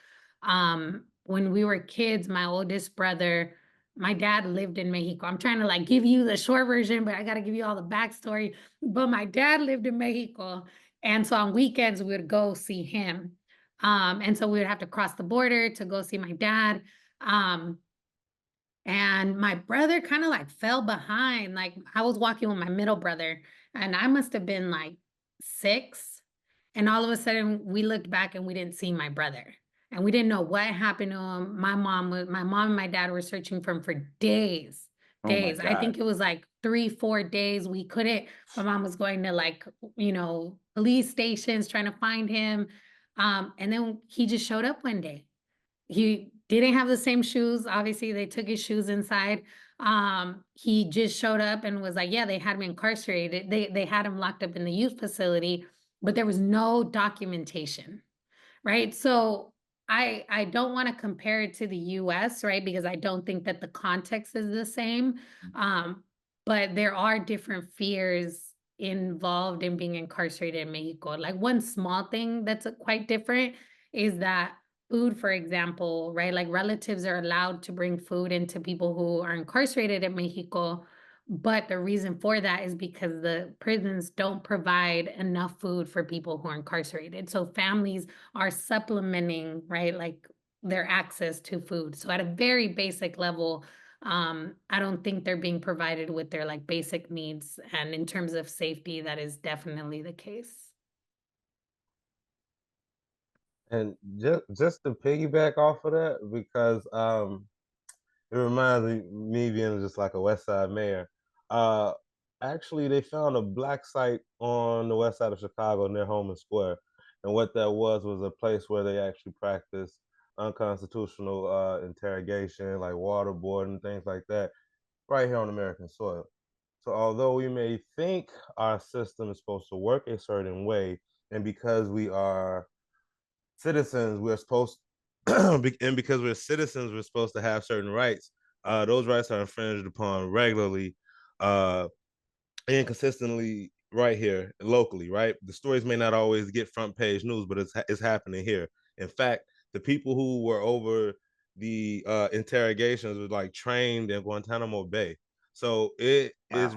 When we were kids, my oldest brother, my dad lived in Mexico. I'm trying to like give you the short version, but I got to give you all the backstory. But my dad lived in Mexico. And so on weekends, we would go see him. And so we would have to cross the border to go see my dad. And my brother kind of like fell behind. Like I was walking with my middle brother and I must have been like 6. And all of a sudden we looked back and we didn't see my brother. And we didn't know what happened to him. My mom and my dad were searching for him for days. Days. I think it was like 3-4 days. We couldn't. My mom was going to like, police stations trying to find him. And then he just showed up one day. He didn't have the same shoes. Obviously, they took his shoes inside. He just showed up and was like, yeah, they had him incarcerated. They had him locked up in the youth facility, but there was no documentation, right? So I don't want to compare it to the US, right? Because I don't think that the context is the same. But there are different fears involved in being incarcerated in Mexico. Like one small thing that's quite different is that food, for example, right? Like relatives are allowed to bring food into people who are incarcerated in Mexico. But the reason for that is because the prisons don't provide enough food for people who are incarcerated. So families are supplementing, right, like their access to food. So at a very basic level, I don't think they're being provided with their like basic needs. And in terms of safety, that is definitely the case. And just to piggyback off of that, because it reminds me being just like a West Side mayor. Actually, they found a black site on the west side of Chicago near Homan Square. And what that was a place where they actually practiced unconstitutional interrogation, like waterboarding, things like that, right here on American soil. So although we may think our system is supposed to work a certain way, and because we are citizens, we're supposed and because we're citizens, we're supposed to have certain rights. Those rights are infringed upon regularly and consistently right here locally, right? The stories may not always get front page news, but it's happening here. In fact, the people who were over the interrogations were like trained in Guantanamo Bay. So it gets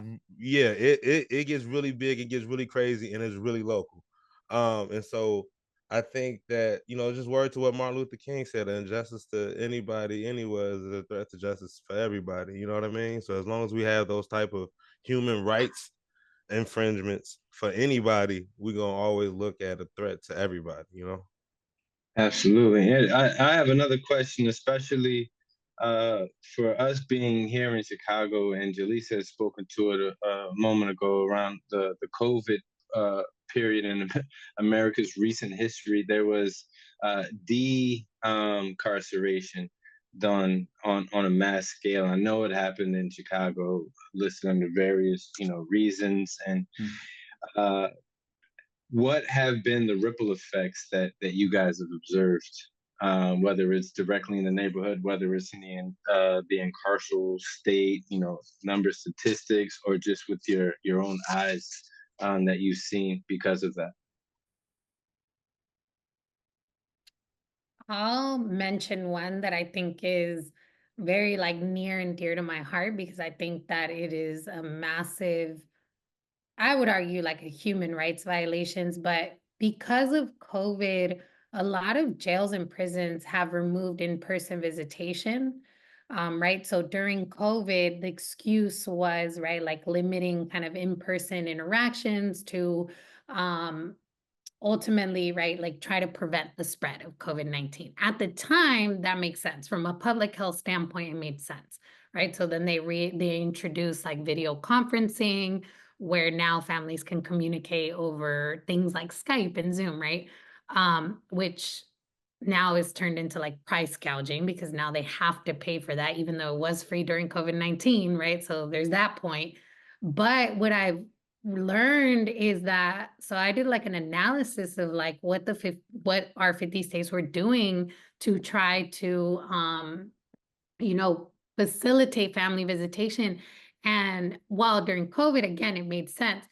really big, it gets really crazy, and it's really local. And so I think that, just word to what Martin Luther King said, injustice to anybody, anywhere is a threat to justice for everybody. You know what I mean? So as long as we have those type of human rights infringements for anybody, we're going to always look at a threat to everybody, Absolutely. And I have another question, especially for us being here in Chicago, and Julissa has spoken to it a moment ago around the COVID period in America's recent history, there was decarceration done on a mass scale. I know it happened in Chicago, listed under various reasons. And what have been the ripple effects that you guys have observed, whether it's directly in the neighborhood, whether it's in the incarceral state, number statistics, or just with your own eyes that you've seen because of that? I'll mention one that I think is very like near and dear to my heart, because I think that it is a massive, I would argue, like a human rights violations. But because of COVID, a lot of jails and prisons have removed in-person visitation, right? So during COVID, the excuse was, right, like limiting kind of in-person interactions to ultimately, right, like try to prevent the spread of COVID-19. At the time, that makes sense. From a public health standpoint, it made sense, right? So then they introduced like video conferencing, where now families can communicate over things like Skype and Zoom, right? Which now is turned into like price gouging, because now they have to pay for that, even though it was free during COVID-19, right? So there's that point. But what I've learned is that, so I did like an analysis of like what our 50 states were doing to try to facilitate family visitation. And while during COVID, again, it made sense,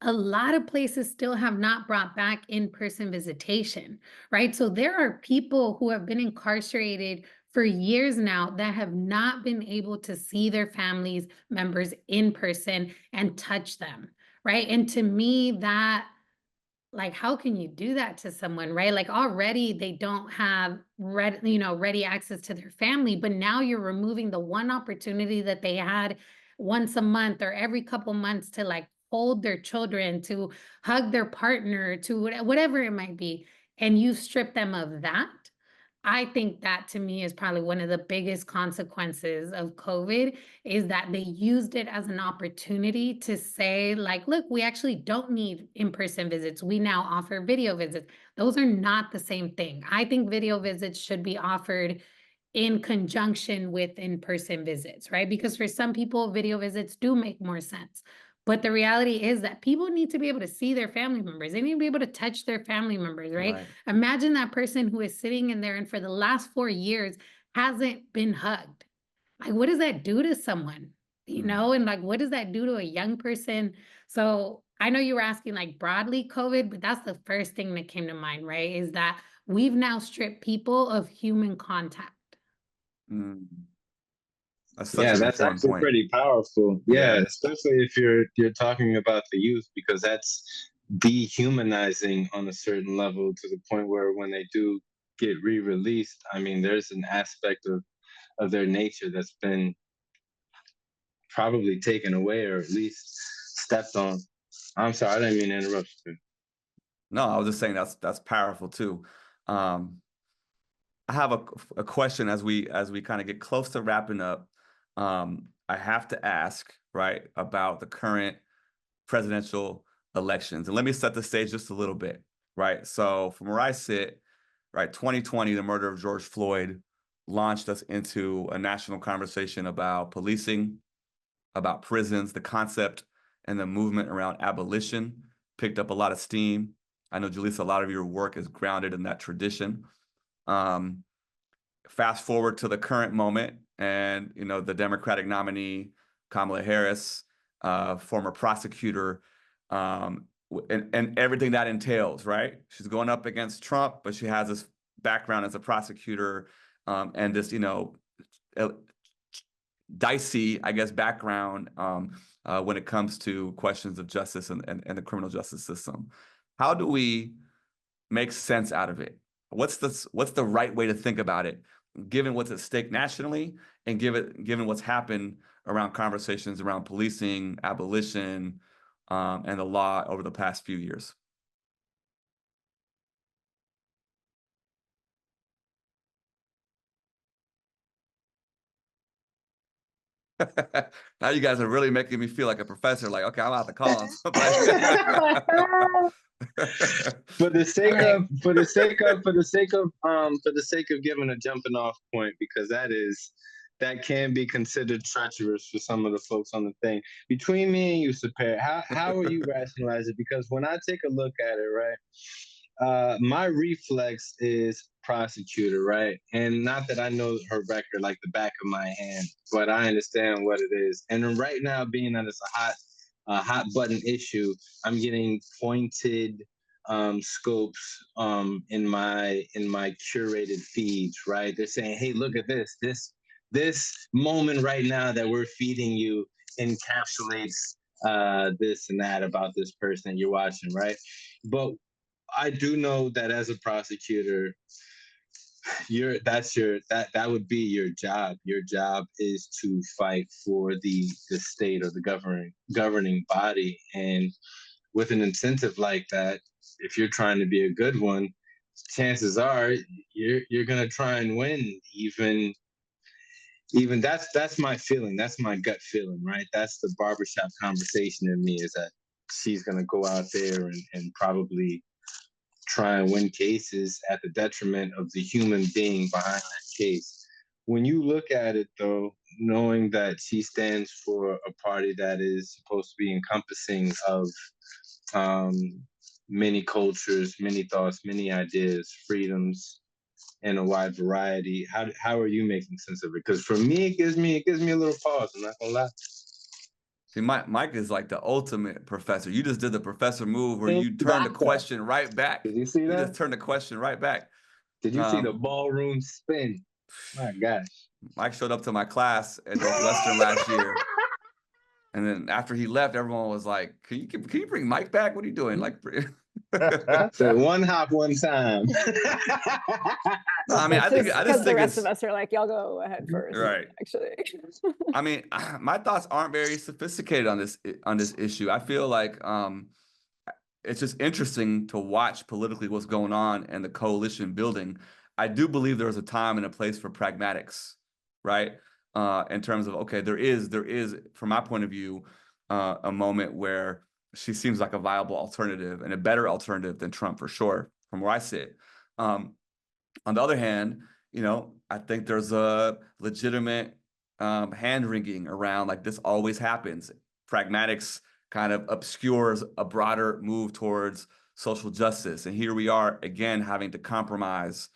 a lot of places still have not brought back in-person visitation, right? So there are people who have been incarcerated for years now that have not been able to see their families members in person and touch them, right? And to me, that, like, how can you do that to someone, right? Like already they don't have ready access to their family, but now you're removing the one opportunity that they had once a month or every couple months to like hold their children, to hug their partner, to whatever it might be, and you strip them of that. I think that to me is probably one of the biggest consequences of COVID, is that they used it as an opportunity to say like, look, we actually don't need in-person visits. We now offer video visits. Those are not the same thing. I think video visits should be offered in conjunction with in-person visits, right? Because for some people, video visits do make more sense. But the reality is that people need to be able to see their family members. They need to be able to touch their family members, right? Imagine that person who is sitting in there and for the last 4 years hasn't been hugged. Like, what does that do to someone? And like, what does that do to a young person? So I know you were asking like broadly COVID, but that's the first thing that came to mind, right? Is that we've now stripped people of human contact. That's such an that's important actually point. Pretty powerful. Yeah, especially if you're talking about the youth, because that's dehumanizing on a certain level, to the point where when they do get re-released, I mean, there's an aspect of their nature that's been probably taken away, or at least stepped on. I'm sorry, I didn't mean to interrupt you. No, I was just saying that's powerful too. I have a question as we kind of get close to wrapping up. I have to ask, right, about the current presidential elections. And let me set the stage just a little bit, right? So from where I sit, right, 2020, the murder of George Floyd launched us into a national conversation about policing, about prisons. The concept and the movement around abolition picked up a lot of steam. I know, Julissa, a lot of your work is grounded in that tradition. Fast forward to the current moment, and the Democratic nominee, Kamala Harris, former prosecutor, and everything that entails, right? She's going up against Trump, but she has this background as a prosecutor, and this, dicey, I guess, background when it comes to questions of justice and the criminal justice system. How do we make sense out of it? What's the right way to think about it, given what's at stake nationally, and given what's happened around conversations around policing, abolition, and the law over the past few years? Now you guys are really making me feel like a professor. Like, okay, I'm about to call him. For the sake of giving a jumping off point, because that can be considered treacherous for some of the folks on the thing. Between me and you, Sepehr, how are you rationalizing? Because when I take a look at it, right, my reflex is prosecutor, right? And not that I know her record like the back of my hand, but I understand what it is. And right now, being that it's a hot button issue, I'm getting pointed scopes in my curated feeds, right? They're saying, hey, look at this moment right now that we're feeding you encapsulates this and that about this person you're watching, right? But I do know that as a prosecutor, that would be your job. Your job is to fight for the state or the governing body. And with an incentive like that, if you're trying to be a good one, chances are you're gonna try and win. Even that's my feeling. That's my gut feeling, right? That's the barbershop conversation in me, is that she's gonna go out there and probably try and win cases at the detriment of the human being behind that case. When you look at it, though, knowing that she stands for a party that is supposed to be encompassing of many cultures, many thoughts, many ideas, freedoms, and a wide variety, how are you making sense of it? Because for me, it gives me a little pause. I'm not gonna lie. See, Mike is like the ultimate professor. You just did the professor move where you turned the question right back. Did you see that? You just turned the question right back. Did you see the ballroom spin? My gosh. Mike showed up to my class at Northwestern last year. And then after he left, everyone was like, can you bring Mike back? What are you doing? Like, so one hop, one time. No, I mean, I just think the rest of us are like, y'all go ahead first. Right. Actually. I mean, my thoughts aren't very sophisticated on this issue. I feel like it's just interesting to watch politically what's going on and the coalition building. I do believe there was a time and a place for pragmatics, right? In terms of, okay, there is, from my point of view, a moment where she seems like a viable alternative and a better alternative than Trump, for sure, from where I sit. On the other hand, I think there's a legitimate hand-wringing around, like, this always happens. Pragmatics kind of obscures a broader move towards social justice. And here we are, again, having to compromise,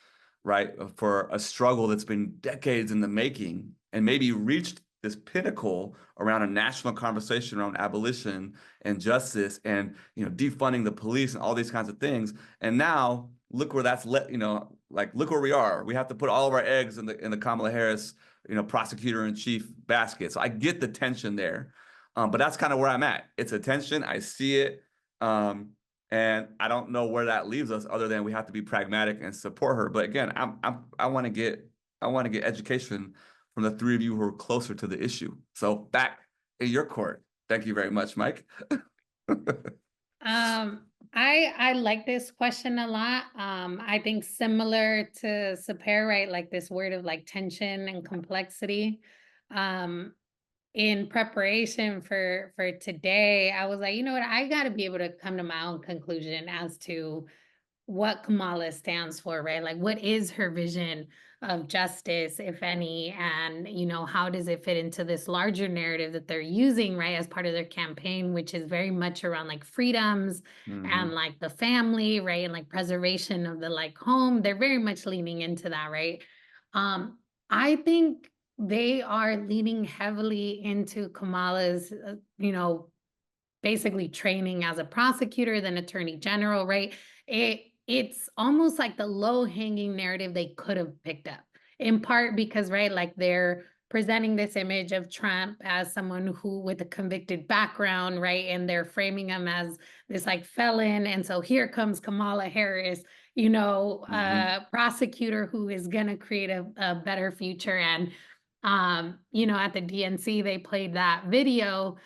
right, for a struggle that's been decades in the making and maybe reached this pinnacle around a national conversation around abolition and justice and, defunding the police and all these kinds of things. And now look where that's look where we are. We have to put all of our eggs in the Kamala Harris, prosecutor in chief basket. So I get the tension there. But that's kind of where I'm at. It's a tension. I see it. And I don't know where that leaves us other than we have to be pragmatic and support her. But again, I want to get education from the three of you who are closer to the issue. So back in your court. Thank you very much, Mike. I like this question a lot. I think similar to Sepehr, right? Like this word of like tension and complexity. In preparation for today, I was like, you know what? I got to be able to come to my own conclusion as to what Kamala stands for, right? Like, what is her vision of justice, if any? And, how does it fit into this larger narrative that they're using, right, as part of their campaign, which is very much around like freedoms and like the family, right? And like preservation of the like home. They're very much leaning into that, right? I think they are leaning heavily into Kamala's, basically training as a prosecutor, then attorney general, right? It's almost like the low-hanging narrative they could have picked up, in part because, right, like they're presenting this image of Trump as someone who with a convicted background, right? And they're framing him as this like felon. And so here comes Kamala Harris, prosecutor who is gonna create a better future. And at the DNC, they played that video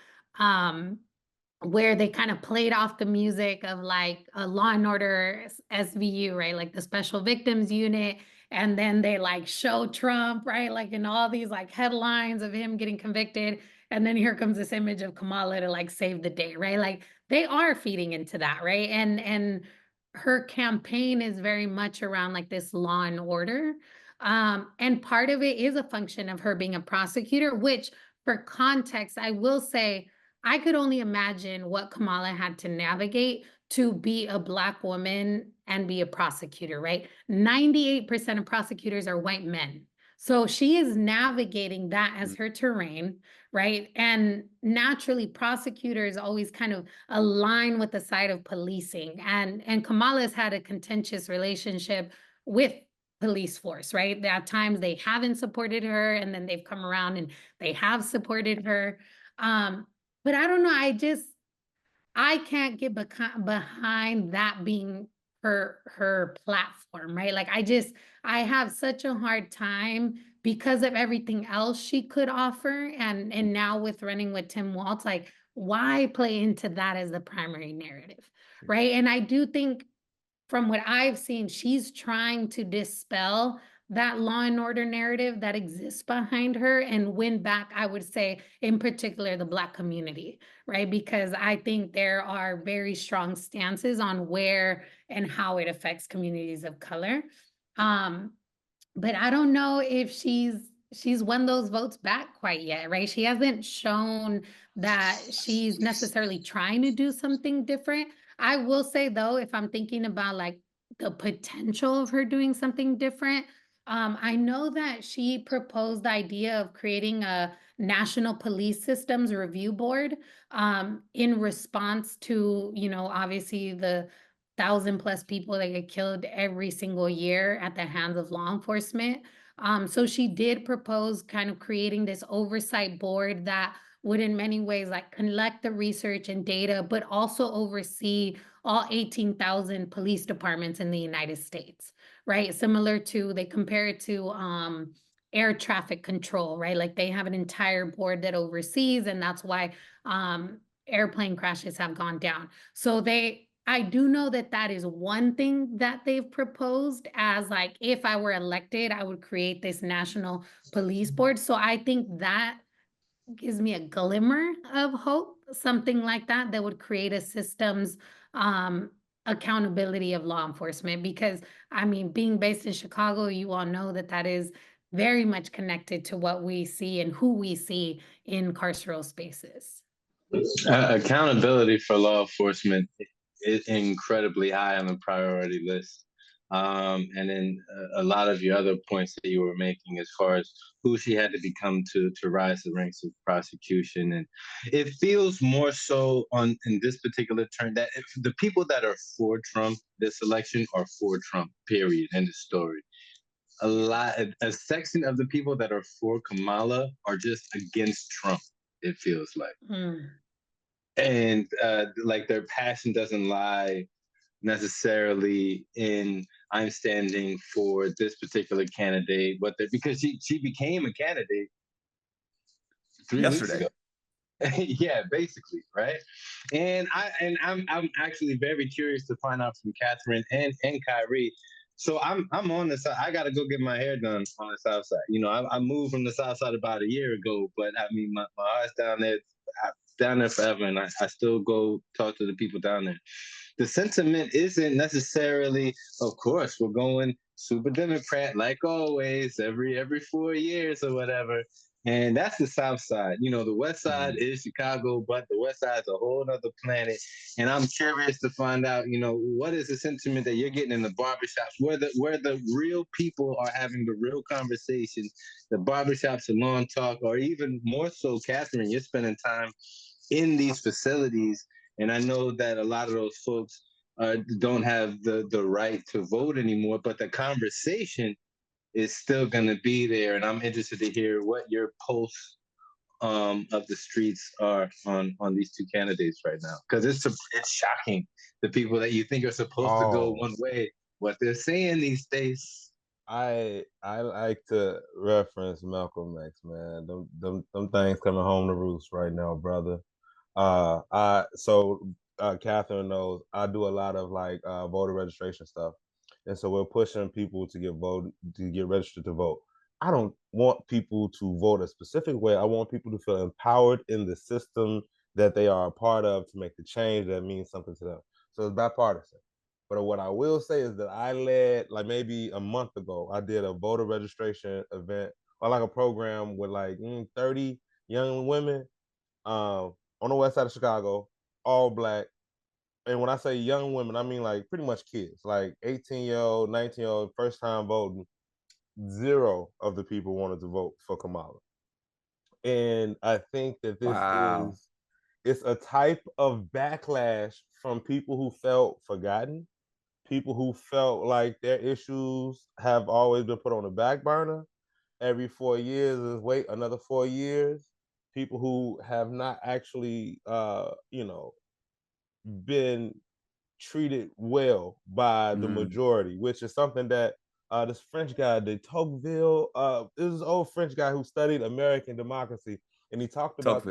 where they kind of played off the music of like a Law and Order SVU, right? Like the Special Victims Unit. and then they like show Trump, right? Like in all these like headlines of him getting convicted. And then here comes this image of Kamala to like save the day, right? Like they are feeding into that, right? And her campaign is very much around like this law and order. And part of it is a function of her being a prosecutor, which for context, I will say, I could only imagine what Kamala had to navigate to be a Black woman and be a prosecutor, right? 98% of prosecutors are white men. So she is navigating that as her terrain, right? And naturally, prosecutors always kind of align with the side of policing. And Kamala's had a contentious relationship with police force, right? At times they haven't supported her, and then they've come around and they have supported her. But I don't know, I can't get behind that being her platform, right? Like I have such a hard time because of everything else she could offer. And now with running with Tim Walz, like why play into that as the primary narrative, right? And I do think from what I've seen, she's trying to dispel that law and order narrative that exists behind her and win back, I would say, in particular, the Black community, right? Because I think there are very strong stances on where and how it affects communities of color. But I don't know if she's won those votes back quite yet, right? She hasn't shown that she's necessarily trying to do something different. I will say though, if I'm thinking about like the potential of her doing something different, I know that she proposed the idea of creating a National Police Systems Review Board in response to, you know, obviously the 1,000+ people that get killed every single year at the hands of law enforcement. So she did propose kind of creating this oversight board that would in many ways like collect the research and data, but also oversee all 18,000 police departments in the United States, right? Similar to, they compare it to air traffic control, right? Like they have an entire board that oversees, and that's why airplane crashes have gone down. So I do know that that is one thing that they've proposed as like, if I were elected, I would create this national police board. So I think that gives me a glimmer of hope, something like that, that would create a systems accountability of law enforcement. Because I mean, being based in Chicago, you all know that that is very much connected to what we see and who we see in carceral spaces. Accountability for law enforcement is incredibly high on the priority list. And then a lot of your other points that you were making as far as who she had to become to rise the ranks of prosecution. And it feels more so in this particular turn that the people that are for Trump this election are for Trump, period, end of story. A section of the people that are for Kamala are just against Trump, it feels like. And like their passion doesn't lie necessarily in I'm standing for this particular candidate, but because she became a candidate 3 weeks ago. Yeah, basically, right? And I'm actually very curious to find out from Kathryn and Kyrie. So I'm on the side. I got to go get my hair done on the south side. You know, I moved from the south side about a year ago, but I mean, my heart's down there forever, and I still go talk to the people down there. The sentiment isn't necessarily, of course, we're going super Democrat like always, every 4 years or whatever. And that's the South Side. You know, the West Side is Chicago, but the West Side is a whole other planet. And I'm curious to find out, you know, what is the sentiment that you're getting in the barbershops, where the real people are having the real conversations, the barbershops, the lawn talk, or even more so, Kathryn, you're spending time in these facilities. And I know that a lot of those folks don't have the right to vote anymore, but the conversation is still going to be there. And I'm interested to hear what your pulse of the streets are on these two candidates right now. Because it's shocking, the people that you think are supposed to go one way, what they're saying these days. I like to reference Malcolm X, man. Them things coming home to roost right now, brother. Kathryn knows I do a lot of like voter registration stuff. And so we're pushing people to get registered to vote. I don't want people to vote a specific way. I want people to feel empowered in the system that they are a part of to make the change that means something to them. So it's bipartisan. But what I will say is that I led, like maybe a month ago, I did a voter registration event or like a program with like 30 young women on the west side of Chicago, all Black. And when I say young women, I mean like pretty much kids, like 18-year-old, 19-year-old, first time voting. 0 of the people wanted to vote for Kamala. And I think that it's a type of backlash from people who felt forgotten, people who felt like their issues have always been put on the back burner. Every 4 years is wait another 4 years. People who have not actually, been treated well by the majority, which is something that this French guy, de Tocqueville, this is an old French guy who studied American democracy, and he talked about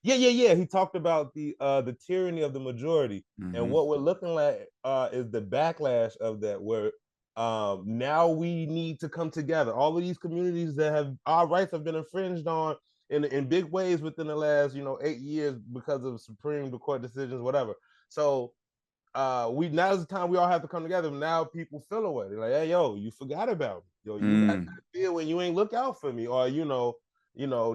he talked about the tyranny of the majority, and what we're looking at is the backlash of that, where now we need to come together. All of these communities that have our rights have been infringed on in big ways within the last 8 years because of Supreme Court decisions, whatever. So now's the time we all have to come together. Now people feel away. They're like, hey, yo, you forgot about me. Yo, you got that feel when you ain't look out for me. Or,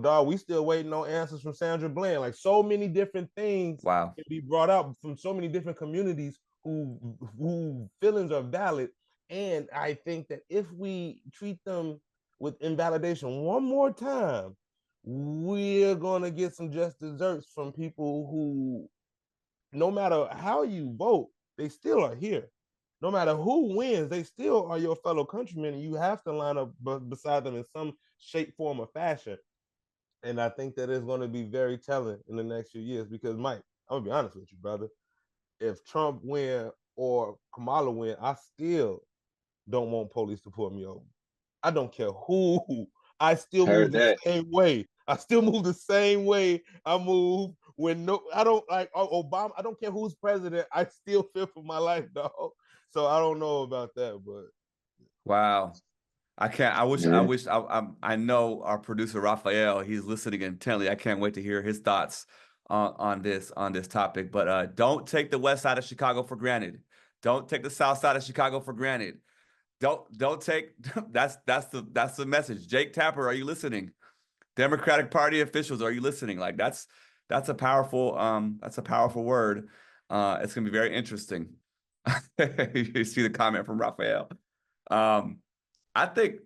dog, we still waiting on answers from Sandra Bland. Like, so many different things can be brought up from so many different communities who feelings are valid. And I think that if we treat them with invalidation one more time, we're gonna get some just desserts from people who, no matter how you vote, they still are here. No matter who wins, they still are your fellow countrymen, and you have to line up beside them in some shape, form, or fashion. And I think that is going to be very telling in the next few years, because, Mike, I'm gonna be honest with you, brother. If Trump win or Kamala win, I still don't want police to pull me over. I don't care who. I still move the same way. I still move the same way I move when I don't like Obama. I don't care who's president. I still fear for my life, dog. So I don't know about that, but wow. I can't. I know our producer Raphael. He's listening intently. I can't wait to hear his thoughts on this topic. But don't take the west side of Chicago for granted. Don't take the south side of Chicago for granted. Don't take. That's the message. Jake Tapper, are you listening? Democratic Party officials, are you listening? Like that's a powerful word. It's gonna be very interesting. You see the comment from Raphael. I think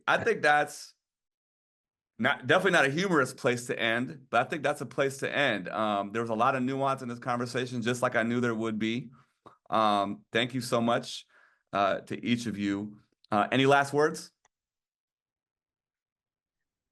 that's definitely not a humorous place to end, but I think that's a place to end. There was a lot of nuance in this conversation, just like I knew there would be. Thank you so much to each of you. Any last words?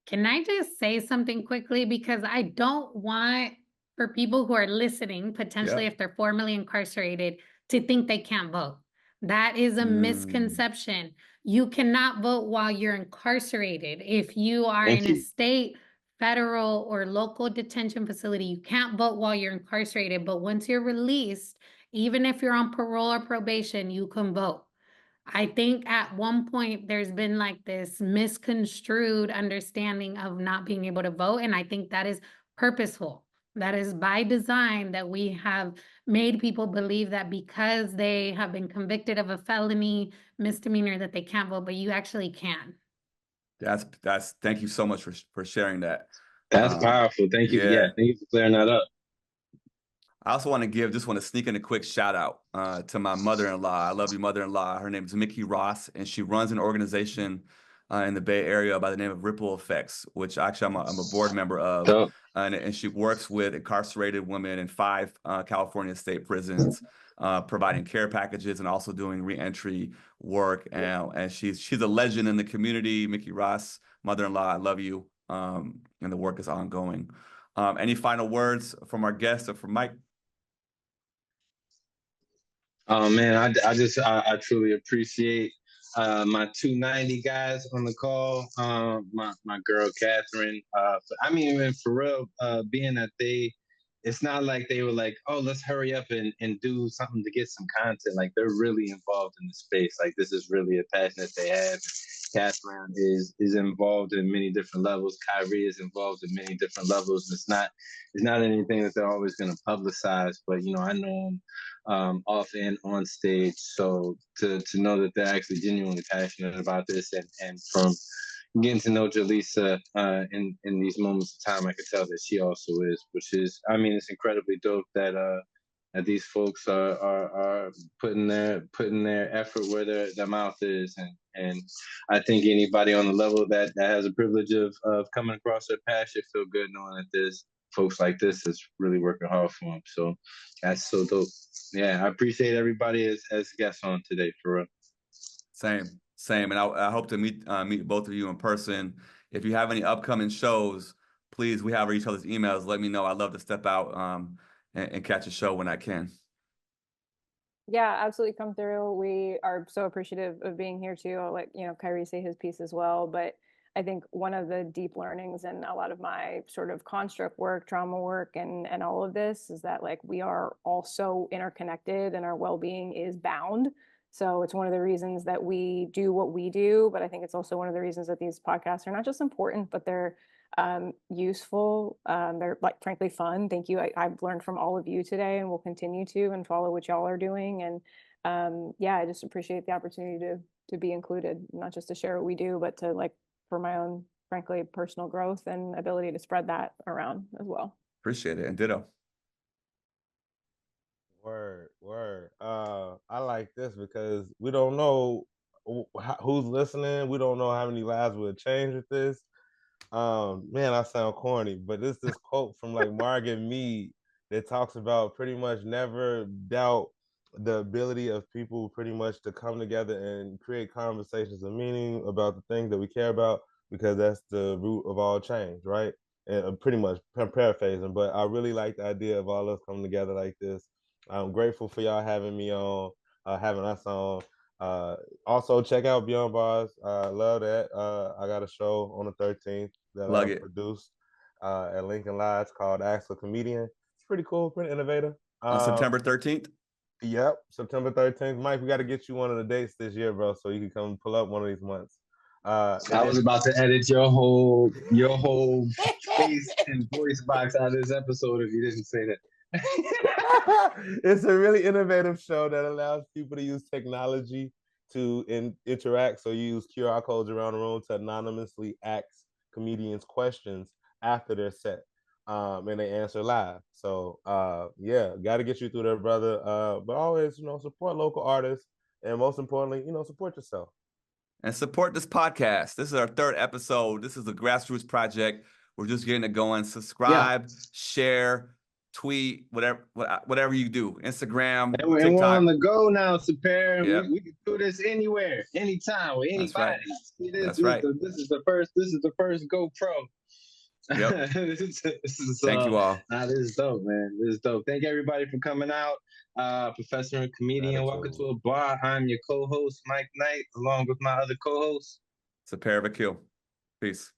Can I just say something quickly? Because I don't want for people who are listening, potentially if they're formally incarcerated, to think they can't vote. That is a misconception. You cannot vote while you're incarcerated. If you are in a state, federal, or local detention facility, you can't vote while you're incarcerated. But once you're released, even if you're on parole or probation, you can vote. I think at one point there's been like this misconstrued understanding of not being able to vote. And I think that is purposeful. That is by design, that we have made people believe that because they have been convicted of a felony misdemeanor that they can't vote, but you actually can. Thank you so much for sharing that. That's powerful. Thank you. Thank you for clearing that up. I also want to sneak in a quick shout out to my mother-in-law. I love you, mother-in-law. Her name is Mickey Ross, and she runs an organization in the Bay Area by the name of Ripple Effects, which actually I'm a board member of. And she works with incarcerated women in 5 California state prisons, providing care packages and also doing reentry work. And she's a legend in the community. Mickey Ross, mother-in-law, I love you. And the work is ongoing. Any final words from our guests or from Mike? Oh man, I truly appreciate my 290 guys on the call. My girl Kathryn. I mean, for real, being that they it's not like they were like, oh, let's hurry up and do something to get some content. Like, they're really involved in the space. Like, this is really a passion that they have. Kathryn is involved in many different levels. Kyrie is involved in many different levels. It's not anything that they're always going to publicize, but I know them off and on stage. So to know that they're actually genuinely passionate about this, and from getting to know Julissa in these moments of time, I could tell that she also is, which is, I mean, it's incredibly dope that these folks are putting their effort where their mouth is, and I think anybody on the level that has a privilege of coming across their path should feel good knowing that there's folks like this that's really working hard for them. So that's so dope. Yeah, I appreciate everybody as guests on today, for real. Same, and I hope to meet both of you in person. If you have any upcoming shows, please, we have each other's emails. Let me know. I'd love to step out and catch a show when I can. Yeah, absolutely, come through. We are so appreciative of being here too. I'll let Kyrie say his piece as well, but I think one of the deep learnings in a lot of my sort of construct work, trauma work, and all of this is that, like, we are all so interconnected and our well-being is bound. So it's one of the reasons that we do what we do, but I think it's also one of the reasons that these podcasts are not just important, but they're useful. They're, like, frankly fun. Thank you. I've learned from all of you today, and will continue to, and follow what y'all are doing. And yeah, I just appreciate the opportunity to be included, not just to share what we do, but to, like, for my own, frankly, personal growth and ability to spread that around as well. Appreciate it, and ditto. Word. I like this because we don't know who's listening. We don't know how many lives will change with this. Man, I sound corny, but it's this quote from, like, Margaret Mead that talks about pretty much never doubt the ability of people pretty much to come together and create conversations of meaning about the things that we care about, because that's the root of all change, right? And pretty much paraphrasing, but I really like the idea of all us coming together like this. I'm grateful for y'all having me on, having us on. Also, check out Beyond Bars. Love that. I got a show on the 13th that I produced at Lincoln Lodge called Ask a Comedian. It's pretty cool, pretty innovative. On September 13th? Yep, September 13th. Mike, we got to get you one of the dates this year, bro, so you can come pull up one of these months. I was about to edit your whole face and voice box out of this episode if you didn't say that. It's a really innovative show that allows people to use technology to interact. So you use QR codes around the room to anonymously ask comedians questions after their set, and they answer live. So yeah, got to get you through there, brother. But always, support local artists, and most importantly, support yourself. And support this podcast. This is our 3rd episode. This is a grassroots project. We're just getting it going. Subscribe, share, tweet, whatever you do. Instagram, and we're on the go now, Sepehr. Yep. We can do this anywhere, anytime, with anybody. That's right. This is the first GoPro. Yep. Thank you all. This is dope, man. This is dope. Thank everybody for coming out. Professor and comedian, welcome to a bar. I'm your co-host, Mike Knight, along with my other co-host, Sepehr Vakil. Peace.